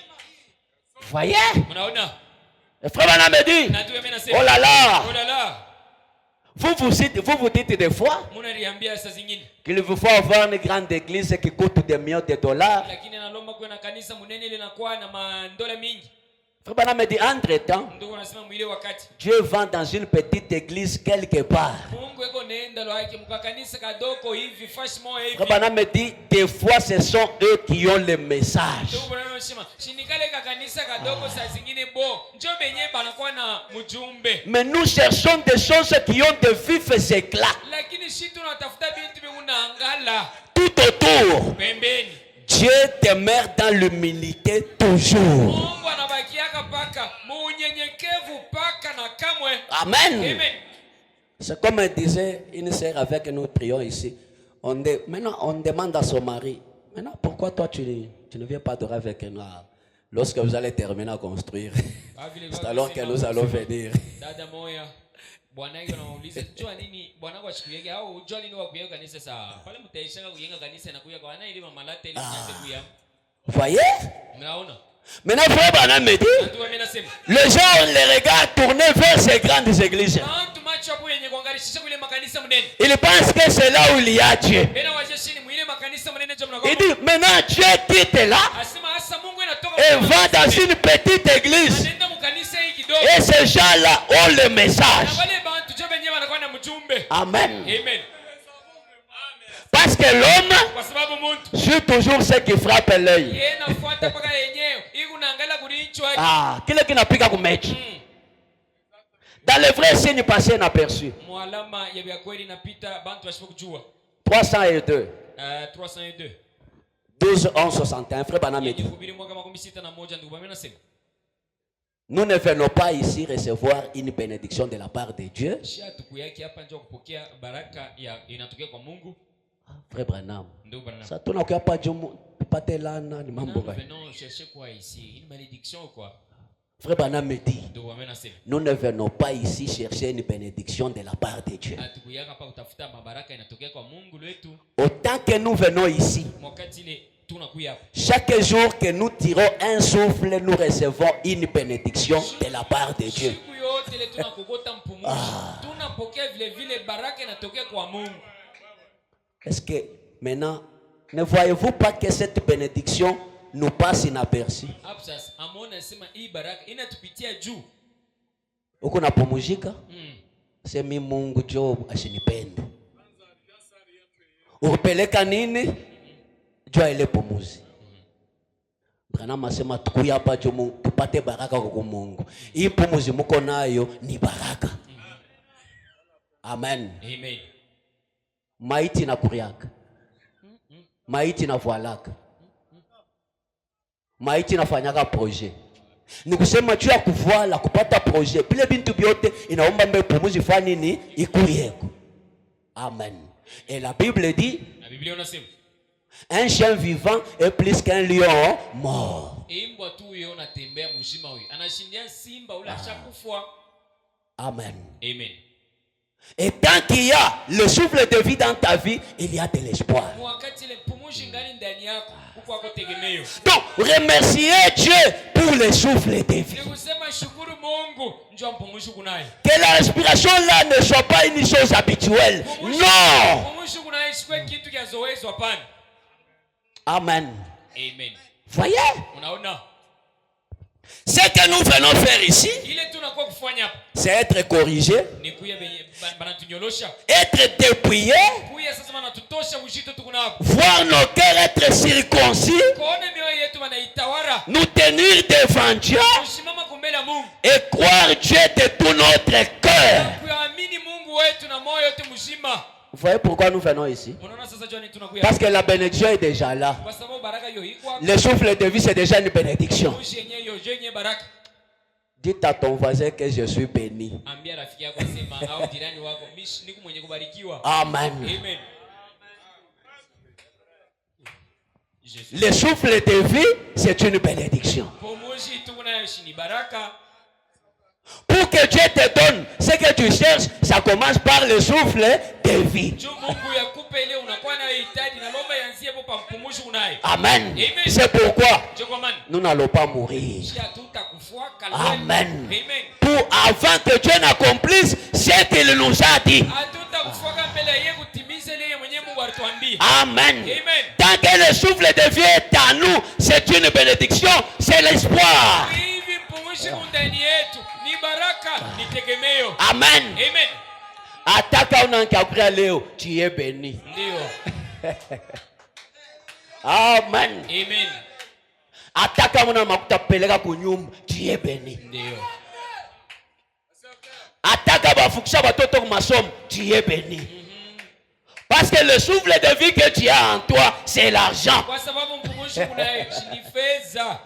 Voyez? Unaona? Le frère Branham me dit, Na tu mimi nasema. oh là là, Oh là là. vous vous dites des fois Munaliambia saa zingine. qu'il vous faut avoir une grande église qui coûte des millions de dollars. Lakini analomba kuwa na kanisa munene ile inakuwa na mandola mingi. Frère Branham me dit, entre-temps, Ndio unasema mwile wakati. Dieu vend dans une petite église quelque part. Mungu eko nenda lo yake mkakanisa kadoko hivi fashi moja hivi. Frère Branham me dit, des fois ce sont eux qui ont le message. Ndio bwana anasema, shinikale kanisa kadoko saa zingine bo. Njoo benye banakuwa na mjumbe. Mais nous cherchons des choses qui ont de vifs éclats Lakini shi tunatafuta bintu bemunaangala tout autour. pembeni. Dieu demeure dans l'humilité toujours. Mungu anabakiaka paka munyenyekevu paka na kamwe. Amen. Amen. C'est comme disait une sœur avec nous prions ici. Maintenant, on demande à son mari, maintenant, pourquoi toi tu ne viens pas adorer avec nous lorsque vous allez terminer à construire? C'est alors que nous allons venir. Dada moya bwana yake anauliza jua nini bwana wako ashikuyege au jua nini wakuyenga kanisa saa pale mtaishaka kuyenga kanisa na kuya kwa ana ile mama late ile nyanze kuya. Voyez? Mnaona? Maintenant, frère Branham me dit, Ndio mimi nasema. les gens ont les regards tournés vers ces grandes églises. Bantu macho hapo yenye kuangalisha kule makanisa mnene. Ils pensent que c'est là où il y a Dieu. Bena wajeshini mwile makanisa mnene ndio mnakuwa. Il dit, maintenant Dieu quitte là Asema asa Mungu anatoka et va dans une petite église. anaenda mkanisa hii kidogo. Et ces gens-là ont le message. Na wale bantu jo benye wanakuwa na mjumbe. Amen. Amen. Parce que l'homme Kwa sababu mtu suit toujours ce qui frappe l'œil. yeye nafuata paka yenyewe. Iko naangalia kulicho yake. Ah, kile kinapiga kumechi. Dans les vrais signes passés inaperçus. Mwalama ya vya kweli napita bantu washipo kujua. 302. 302. 12, 11, 61. Frère Branham me dit, Kuhubiri mwaka 61 ndugu mimi nasema. nous ne venons pas ici recevoir une bénédiction de la part de Dieu. Shia tukuyaki hapa njoo kupokea baraka ya inatokea kwa Mungu. Frère Branham. Ndugu bwana. Ça tourne au pas jumu patelana ni mambo gani? Venons chercher quoi ici? Une malédiction ou quoi? Frère Branham me dit, Ndugu mimi nasema. nous ne venons pas ici chercher une bénédiction de la part de Dieu. Tukuyaka hapa utafuta mabaraka inatokea kwa Mungu wetu. Autant que nous venons ici, Wakati ile tunakuya hapa. chaque jour que nous tirons un souffle, nous recevons une bénédiction de la part de Dieu. Siku yote ile tunakogota mpumuzi. unapokea vile vile baraka inatokea kwa Mungu. Est-ce que maintenant, ne voyez-vous pas que cette bénédiction nous passe inaperçue? Hapo sasa ameona anasema hii baraka inatupitia juu. Uko napumzika? Sema Mungu Job asinipende. Upeleka nini? Jua ile pumuzi. Branham asema tukuya hapa jo Mungu tupate baraka kwa Mungu. Hii pumuzi mko nayo ni baraka. Amen. Amen. Maiti na kuriaka. Maiti na voilaka. Maiti nafanyaka projet. Ni kusema juu ya kuvoila kupata projet. Bile bintu byote inaomba mbe pumuzi fani ni ikuyeko. Amen. Et la Bible dit, Na Biblia unasema un chien vivant est plus qu'un lion mort. imbwa tu huyo anatembea mzima huyo anashindia simba ule ashakufa. Amen. Amen. Et tant qu'il y a le souffle de vie dans ta vie, il y a de l'espoir. Wakati ile pumuzi ngani ndani yako huko ako tegemeo. Donc, remerciez Dieu pour le souffle de vie. Ni kusema shukuru Mungu njoo mpumuzi kunaye. Que la respiration là ne soit pas une chose habituelle. Non. Pumuzi kunaye sio kitu cha zoezi hapana. Amen. Amen. Voyez? Unaona? Ce que nous venons faire ici, Ile tunakuwa kufanya hapa c'est être corrigé, ni kuya banatunyolosha. être dépouillé, Kuya sasa wanatutosha ujito tuko hapo. voir nos cœurs être circoncis, Kuona mioyo yetu wanaitawara. nous tenir devant Dieu Kusimama kumbele ya Mungu. et croire Dieu de tout notre cœur. Kuamini Mungu wetu na moyo wote mzima. Vous voyez pourquoi nous venons ici? Unaona sasa jua tunakuya. Parce que la bénédiction est déjà là. Kwa sababu baraka hiyo iko. Le souffle de vie, c'est déjà une bénédiction. Pumuzi yenyewe hiyo yenyewe baraka. Dites à ton voisin que je suis béni. Ambia rafiki yako sema au jirani wako mimi niko mwenye kubarikiwa. Amen. Amen. Le souffle de vie, c'est une bénédiction. Pumuzi tuko nayo ni baraka. Pour que Dieu te donne ce que tu cherches, ça commence par le souffle de vie. Juu Mungu yakupe ile unakuwa nayo hitaji na lomba yanzie hapo pa mpumuzi unayo. Amen. Amen. C'est pourquoi Je commande. nous n'allons pas mourir. Amen. Amen. Pour avant que Dieu n'accomplisse ce qu'il nous a dit. Amen. Amen. Tant que le souffle de vie est à nous, c'est une bénédiction, c'est l'espoir. Amen. Amen. Ataka unankabria leo, tu es béni. Ndio. Amen. Amen. Ataka muna makuta peleka kunyumba, tu es béni. Ndio. Ataka bafukisha batoto ku masomo, tu es béni. Parce que le souffle de vie que tu as en toi, c'est l'argent. Kwa sababu mpumushi kunayo ni fedha.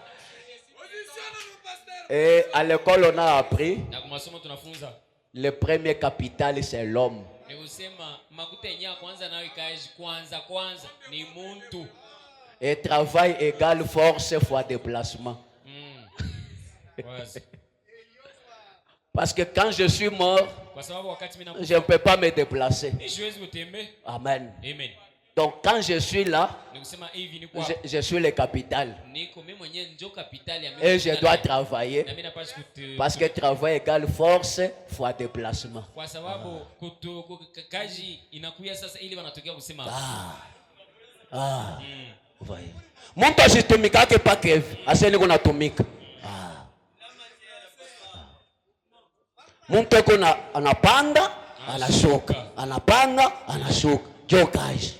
Et à l'école, on a appris, Na kwa masomo tunafunza. le premier capital, c'est l'homme. Ni kusema makuta yenyewe kwanza nayo ikaji kwanza ni muntu. Et travail égale force fois déplacement. Parce que quand je suis mort, Kwa sababu wakati mimi je ne peux pas me déplacer. siwezi kutembea. Amen. Amen. Donc quand je suis là, Ni kusema hivi ni kwa je suis le capital. niko mimi mwenyewe ndio kapitali ya Et je dois travailler. na mimi napaswa Parce que travail égale force fois déplacement. kwa sababu kazi inakuya sasa ili wanatokea kusema Voyez. Mtu asitumikake pake hivi, aseni kunatumika. Mtu kuna anapanda, anashuka, anapanda, anashuka. Jo kazi.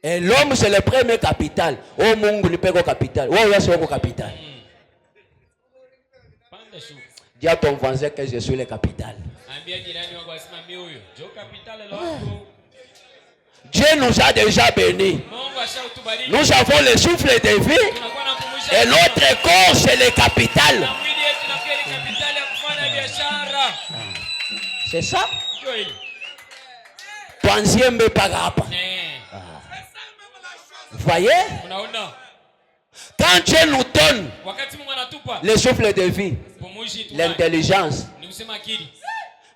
Et l'homme c'est le premier capital. Oh Mungu nipeko capital. Oh wewe sio capital. panda shuka. Dis à ton voisin que je suis le capital. Ambia jirani wako asema mimi huyo jo kapitali lako. Dieu nous a déjà bénis. Mungu ashautubariki. Nous avons le souffle de vie Tunakuwa na kumusha. et notre corps c'est le capital. Na mwili yetu na kweli kapitali ya kufanya biashara. C'est ça? Ndio hili. Tuanzie mpaka hapa. Voyez? Unaona? Quand Dieu nous donne Wakati Mungu anatupa le souffle de vie, pumushi tu. l'intelligence, Ni kusema akili.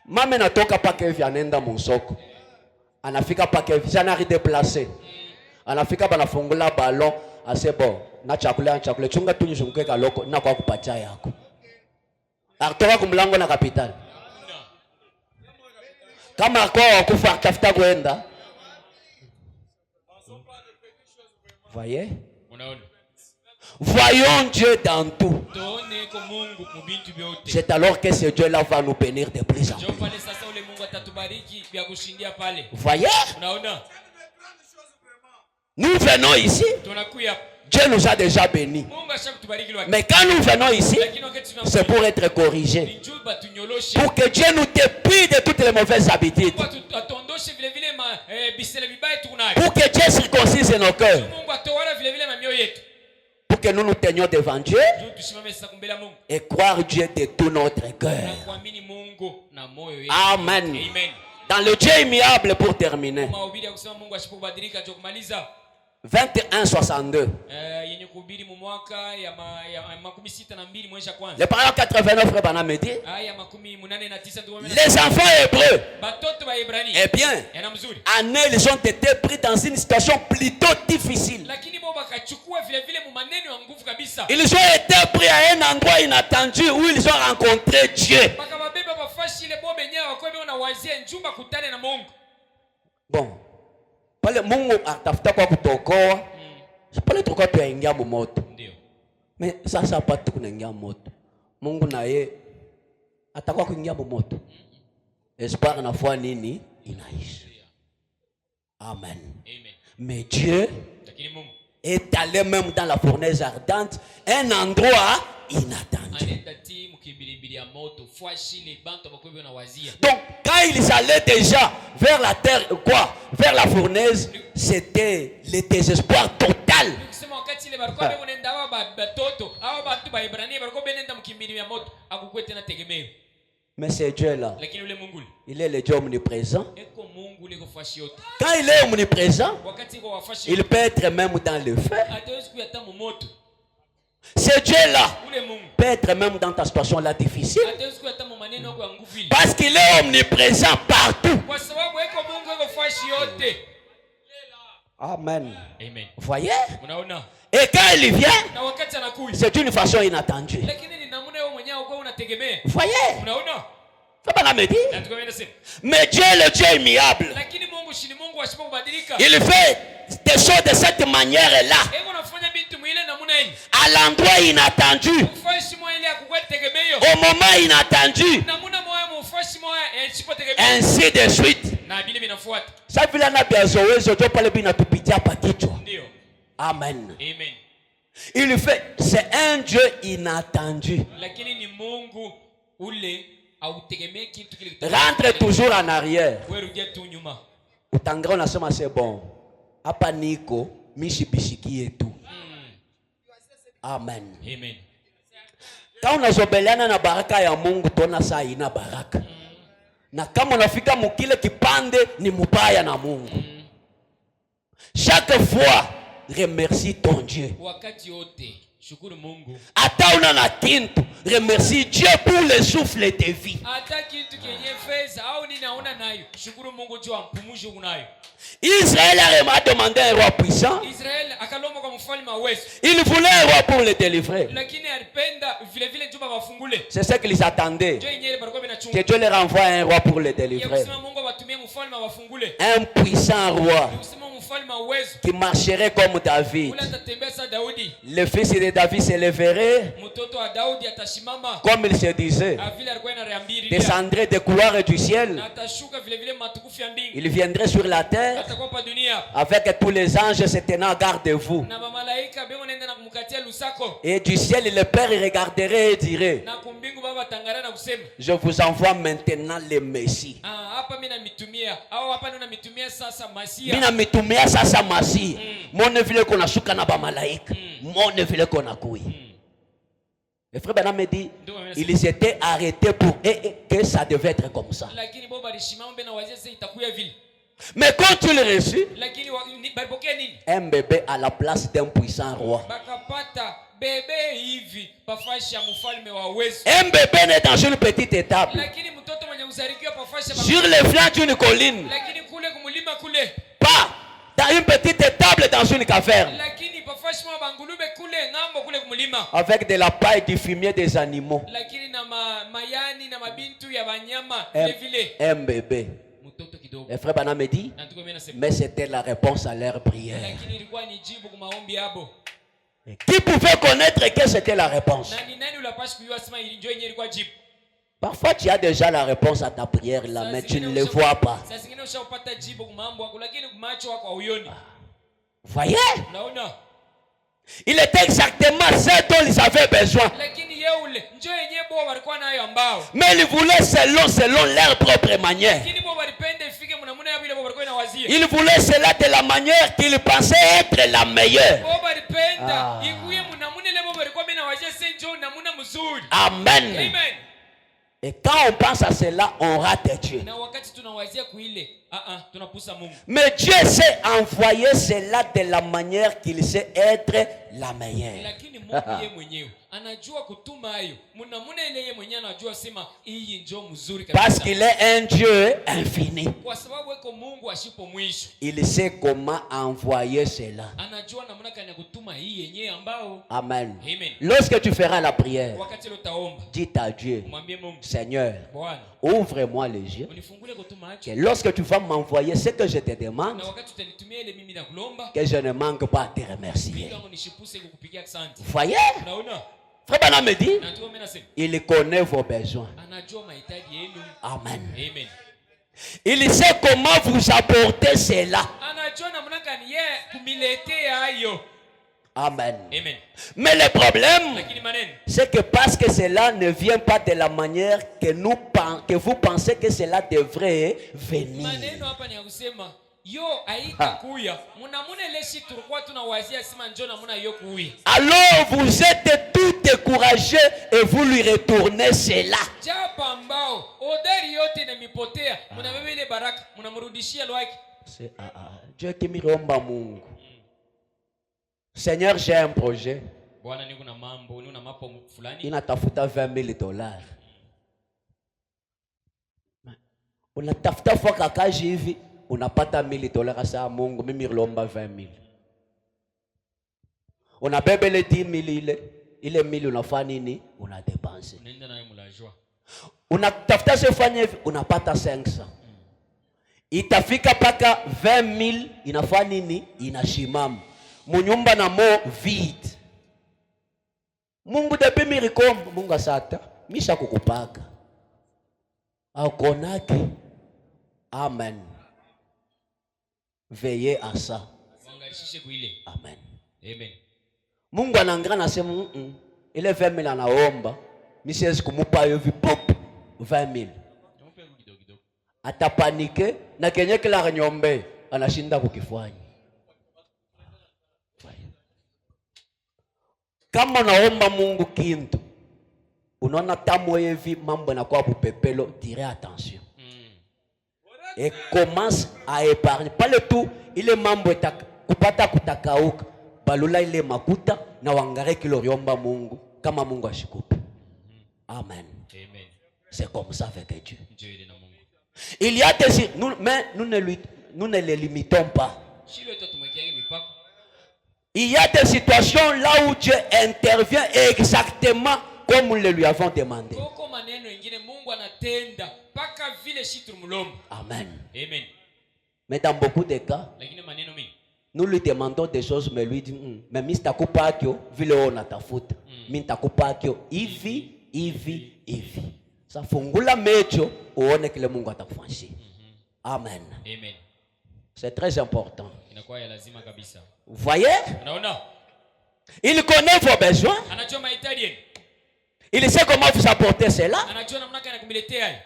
mama natoka paka hivi anaenda msoko. Anafika paka hivi sana redéplacer. Anafika banafungula ballon, ase bon, na chakula chunga tunyuzunguke kaloko na kwa kupatia yako. Atoka kumlango na kapitali. Kama kwa kufa tafuta kwenda. Voyez? Voyons Dieu dans tout. C'est alors que ce Dieu-là va nous bénir de plus en plus. Voyez? Nous venons ici. Dieu nous a déjà bénis. Mais quand nous venons ici, c'est pour être corrigés. Pour que Dieu nous dépouille de toutes les mauvaises habitudes. Pour que Dieu circoncise nos cœurs. Pour que nous nous tenions devant Dieu et croire Dieu de tout notre cœur. Amen. Dans le Dieu immuable, pour terminer. 21-62. Le paragraphe 89, frère Branham me dit, les enfants hébreux, eh bien, en eux, ils ont été pris dans une situation plutôt difficile. Ils ont été pris à un endroit inattendu où ils ont rencontré Dieu. Bon. Pale Mungu atafuta kwa kutokoa. Pale tuko tuingia moto. Ndio. Mais sasa hapa tunaingia moto. Mungu na yeye atakuwa kuingia moto. Espoir na foi nini inaishi. Amen. Amen. Mais Dieu est allé même dans la fournaise ardente, un endroit inattendu. Donc quand ils allaient déjà vers la terre, quoi, vers la fournaise, c'était le désespoir total. Mais c'est Dieu là. Il est le Dieu omniprésent. Quand il est omniprésent, il peut être même dans le feu. Ce Dieu-là peut être même dans ta situation là difficile. Parce qu'il est omniprésent partout. Amen. Vous voyez? Et quand il vient, c'est une façon inattendue. Vous voyez? Mais Dieu est le Dieu immuable. Il fait des choses de cette manière-là. À l'endroit inattendu. Au moment inattendu. Ainsi de suite. Amen. Il fait, c'est un Dieu inattendu. Rentre toujours en arrière. Utangra unasema c'est bon. Hapa niko mishibishikie tu. Amen. Amen. Kama unazobeleana na baraka ya Mungu tona saa ina baraka. Na kama unafika mukile kipande ni mubaya na Mungu. Chaque fois remercie ton Dieu. Wakati yote shukuru Mungu. Hata una na kintu remercie Dieu pour le souffle de vie. Hata kintu kenye feza au ninaona nayo shukuru Mungu juu ampumujo unayo. Israël a demandé un roi puissant. Il voulait un roi pour le délivrer. C'est ce qu'ils attendaient. Que Dieu leur envoie un roi pour le délivrer. Un puissant roi qui marcherait comme David. Le fils de David se leverait comme il se disait. Descendrait des couloirs du ciel. Il viendrait sur la terre avec tous les anges se tenant garde de vous. Et du ciel le Père regarderait et dirait: je vous envoie maintenant le Messie. Mina mitumia sasa Masi. Mone vile kona shuka na ba malaika. Mone vile kona kui. Le frère Branham me dit, ils étaient arrêtés pour que ça devait être comme ça. Mais quand tu l'as reçu, un bébé à la place d'un puissant roi. Un bébé né dans une petite étape. Sur les flancs d'une colline. Pas dans une petite étable dans une caverne. Avec de la paille, du fumier des animaux. mayani na mabintu ya banyama vile vile. Un bébé. Mtoto kidogo. Et frère Bana me dit, mais c'était la réponse à leur prière. Lakini ilikuwa ni jibu kwa maombi yabo. Qui pouvait connaître que c'était la réponse? Nani unapaswa kujua sema njoo yenyewe ilikuwa jibu. Parfois tu as déjà la réponse à ta prière là, mais tu ne le vois pas. Sasa zingine ushapata jibu kwa mambo yako lakini macho yako hauioni. Voyez? Unaona? Il était exactement ce dont ils avaient besoin. Lakini yeule njoo yenyewe bo walikuwa nayo ambao. Mais ils voulaient selon leur propre manière. Lakini bo walipenda ifike mnamuna yao ile bo walikuwa inawazia. Ils voulaient cela de la manière qu'ils pensaient être la meilleure. Bo walipenda ikuye mnamuna ile bo walikuwa inawazia sasa njoo namuna mzuri. Amen. Amen. Et quand on pense à cela, on rate Dieu. Na wakati tunawazia kuile, tunapusa Mungu. Mais Dieu sait envoyer cela de la manière qu'il sait être la meilleure. Lakini Mungu yeye mwenyewe anajua kutuma hayo. Mnamuna ile yeye mwenyewe anajua sema hii njoo mzuri kabisa. Parce qu'il est un Dieu infini. Kwa sababu eko Mungu asipo mwisho. Il sait comment envoyer cela. Anajua namna gani ya kutuma hii yenyewe ambao. Amen. Amen. Lorsque tu feras la prière, wakati utaomba, dis à Dieu, mwambie Mungu, Seigneur, Bwana, ouvre-moi les yeux. unifungule kutuma macho. Que lorsque tu vas m'envoyer ce que je te demande, Na wakati utanitumia ile mimi nakulomba, que je ne manque pas à te remercier. bila nishipuse kukupigia asante. Voyez? Unaona? Frère Bana me dit, Na tu nasema, il connaît vos besoins. anajua mahitaji yenu. Amen. Amen. Il sait comment vous apporter cela. Anajua namna gani yeye kumiletea hayo. Amen. Amen. Mais le problème, Lakini maneno, c'est que parce que cela ne vient pas de la manière que vous pensez que cela devrait venir. maneno hapa ni ya kusema yo haitakuya. Mnamuna ile shit tulikuwa tunawazia sema njoo namna hiyo kuya. Alors vous êtes tout découragé et vous lui retournez cela. Japa ambao odari yote inamipotea, mnabeba ile baraka, mnamrudishia lwake. C'est Dieu qui me romba Mungu. Seigneur, j'ai un projet. Bwana niko na mambo, nina mapo fulani. Inatafuta $20,000. Unatafuta foka kaji hivi, unapata $1,000 saa Mungu, mimi nilomba 20,000. Unabeba ile 10,000 ile 1,000 unafanya nini? Unadepense. Unaenda nayo mlajua. Unatafuta sifanye hivi, unapata 500. Itafika paka 20,000 inafanya nini? Inashimama. Munyumba na mo vide. Mungu depuis mirikombo, Mungu asata, misha kukupaka. Akonake. Amen. Veillez à ça. Wangalishishe kuile. Amen. Amen. Mungu anangira na sema ile 20,000 anaomba, misiwezi kumupa hivi pop 20,000. Tumpe kidogo kidogo. Atapanike na kenye kila nyombe anashinda kukifanya. Kama naomba Mungu kintu, unaona tamu hivi mambo yanakuwa bupepelo, tire attention. Et commence à épargner. Pas le tout, ile mambo kupata kutakauka. Balula ile makuta na wangare kiloriomba Mungu kama Mungu ashikupe. Amen. Amen. C'est comme ça avec Dieu. Njoo ile na Mungu. Il y a des mais nous ne les limitons pas. Shilo tutumwekiage mipaka. Il y a des situations là où Dieu intervient exactement comme nous le lui avons demandé. Koko maneno ingine Mungu anatenda paka vile shitu mulomba. Amen. Amen. Mais dans beaucoup de cas, Lakini maneno mingi. nous lui demandons des choses, mais lui dit, mais mi stakupakyo vile ona tafuta. Mi ntakupakyo hivi. Sa fungula mecho uone kile Mungu atakufanyia. Amen. Amen. C'est très important. Inakuwa ya lazima kabisa. Vous voyez? Unaona? Il connaît vos besoins. Anajua mahitaji yenu. Il sait comment vous apporter cela. Anajua namna gani kumiletea.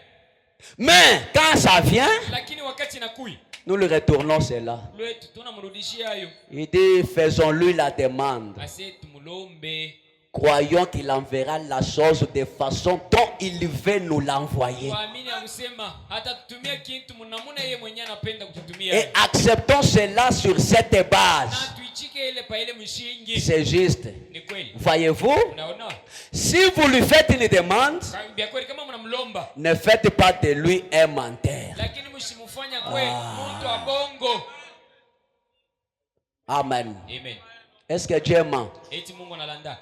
Mais quand ça vient, Lakini wakati inakuja, nous lui retournons cela. lwetu tunamrudishia hayo. Il dit, faisons-lui la demande. Ase tumulombe. Croyons qu'il enverra la chose de façon dont il veut nous l'envoyer. Waamini akusema atatutumia kitu mnamuna yeye mwenyewe anapenda kututumia. Et acceptons cela sur cette base. Na tuichike ile pa ile mshingi. C'est juste. Ni kweli. Voyez-vous? Unaona? Si vous lui faites une demande, Bia kweli kama mnamlomba. ne faites pas de lui un menteur. Lakini mshimufanya kweli mtu wa bongo. Amen. Amen. Est-ce que Dieu ment? Eti Mungu analanda.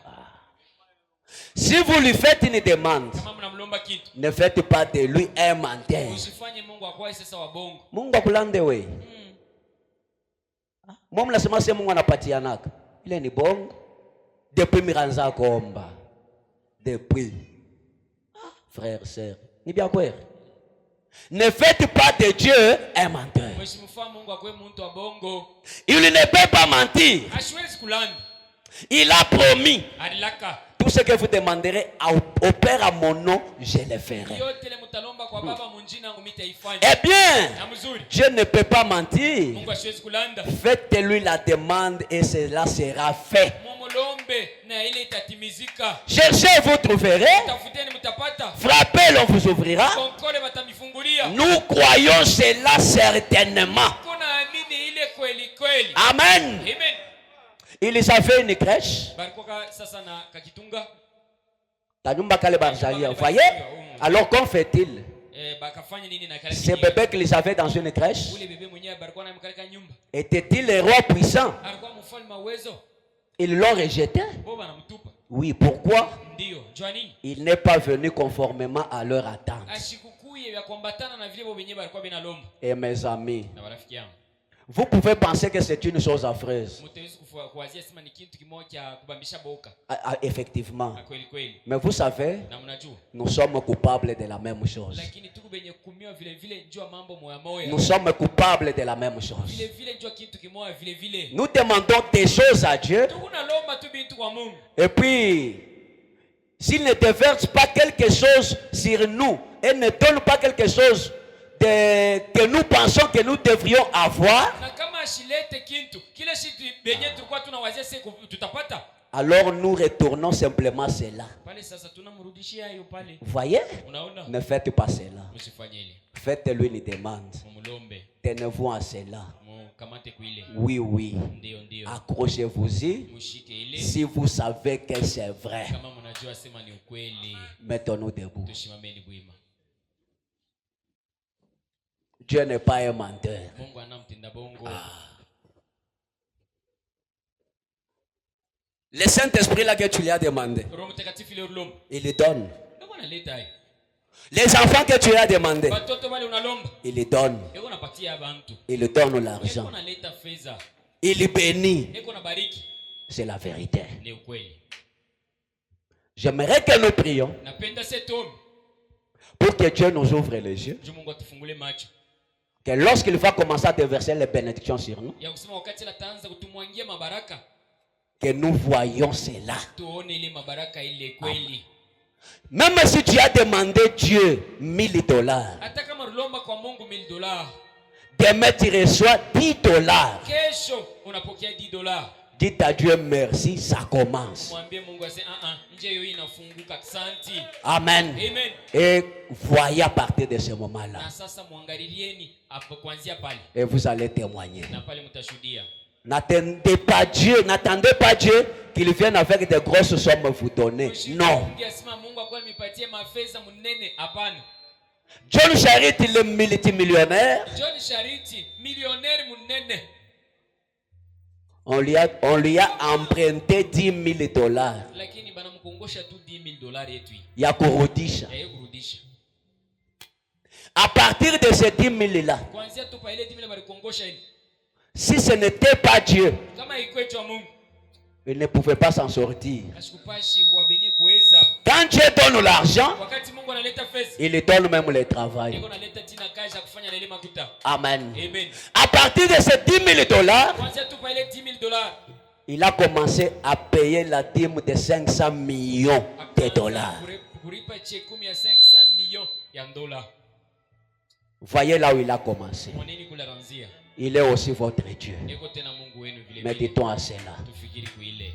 Si vous lui faites une demande, kama mnamlomba kitu ne faites pas de lui un menteur. usifanye Mungu akwae sasa wa bongo. Mungu akulande we. Mungu nasema sema Mungu anapatianaka. Ile ni bongo. Depuis miranza kuomba. Depuis. Frère, sœur. Ni bien quoi? Ne faites pas de Dieu un menteur. Mheshimu Mungu akwae muntu wa bongo. Il ne peut pas mentir. Hasiwezi kulanda. Il a promis. Alilaka. Tout ce que vous demanderez au Père à mon nom, je le ferai. Yote ile mtalomba kwa baba munjina yangu mitaifanya. Eh bien, Na mzuri. je ne peux pas mentir. Mungu hasiwezi kulanda. Faites-lui la demande et cela sera fait. Momolombe na ile itatimizika. Cherchez, vous trouverez. Tafuteni mtapata. Frappez, on vous ouvrira. Konkole batamifungulia. Nous croyons cela certainement. Kuna amini ile kweli kweli. Amen. Amen. Ils avaient une crèche. Barikoka sasa na kakitunga. Tanyumba kale barzalia. Vous voyez? Alors qu'en fait-il? Bakafanya nini na kale. Ce bébé qu'ils avaient dans une crèche, Ule bebe mwenyewe barikuwa na mkaleka nyumba. était-il le roi puissant? Alikuwa mfalme wa uwezo. Ils l'ont rejeté. Boba namtupa. Oui, pourquoi? Ndio. Jua nini? Il n'est pas venu conformément à leur attente. Ashikukuye vya kuambatana na vile bo wenyewe barikuwa benalomba. Et mes amis, Na marafiki yangu. vous pouvez penser que c'est une chose affreuse. Mtaweza kuwazia sema ni kitu kimoja cha kubambisha boka. Effectivement. Kweli kweli. Mais vous savez, Na mnajua. nous sommes coupables de la même chose. Lakini tuko benye kumiwa vile vile njua mambo moya moya. Nous sommes coupables de la même Vile chose. vile njua kitu kimoja vile vile. Nous demandons des choses à Dieu. Tukuna lomba tu bintu kwa Mungu. Et puis, s'il ne déverse pas quelque chose sur nous et ne donne pas quelque chose que nous pensons que nous devrions avoir, Na kama ashilete kintu kile shitu benye tulikuwa tunawazia sasa tutapata. alors nous retournons simplement cela. Pale sasa tunamrudishia hiyo pale. Vous voyez? Unaona? Ne faites pas cela. Usifanye ile. Faites-lui une demande. Mumulombe. Tenez-vous à cela. Mukamate kuile. Oui, oui. Ndio ndio. Accrochez-vous-y. Mushike ile. Si vous savez que c'est vrai, Kama mnajua sema ni ukweli. mettons-nous debout. Tushimameni bwima. Dieu n'est pas un menteur. Mungu anamtenda bongo. Le Saint-Esprit là que tu lui as demandé, Roho Mtakatifu ile ulomba. il le donne. Ndio analeta hiyo. Les enfants que tu lui as demandé, Watoto wale unalomba. il les donne. Eko napatia abantu. Il le donne Eko l'argent. naleta fedha. Il les bénit. Eko na bariki. C'est la vérité. Ni ukweli. J'aimerais que nous prions Napenda seto. pour que Dieu nous ouvre les yeux. Juu Mungu atufungule macho. Que lorsqu'il va commencer à déverser les bénédictions sur nous, Ya kusema wakati ataanza kutumwangia mabaraka. que nous voyons cela. Tuone ile mabaraka ile kweli. Même si tu as demandé Dieu $1000, Hata kama ulomba kwa Mungu $1000. demain tu reçois $10. Kesho unapokea $10. Dites à Dieu merci, ça commence. Mwambie Mungu ase nje hiyo inafunguka. Asante. Amen. Amen. Et voyez à partir de ce moment-là. Na sasa muangalilieni hapo kuanzia pale. Et vous allez témoigner. Na pale mtashuhudia. N'attendez pas Dieu qu'il vienne avec de grosses sommes vous donner. Non. Ungesema Mungu akwa mipatie mafedha munene, hapana. John Charity, le multimillionnaire, John Charity, millionnaire munene. on lui a emprunté $10,000. Lakini bana mkongosha tu $10,000 yetu. Ya kurudisha. Ya kurudisha. À partir de ces 10,000 là, Kuanzia tu pa ile 10,000 bali kongosha ile. si ce n'était pas Dieu, Kama ikwetu Mungu, il ne pouvait pas s'en sortir. asikupashi wa benye kuweza. Quand Dieu donne l'argent, Wakati Mungu analeta pesa, il donne même le travail. Mungu analeta tina kazi ya kufanya na ile makuta. Amen. Amen. À partir de ces $10,000, Kuanzia tu pa ile $10,000, il a commencé à payer la dîme de 500 millions de dollars. Kuripa chekumi ya 500 millions ya dola. Voyez là où il a commencé. Moneni kularanzia. Il est aussi votre Dieu. Eko tena Mungu wenu vile vile. Méditons à cela. Tufikiri kuile.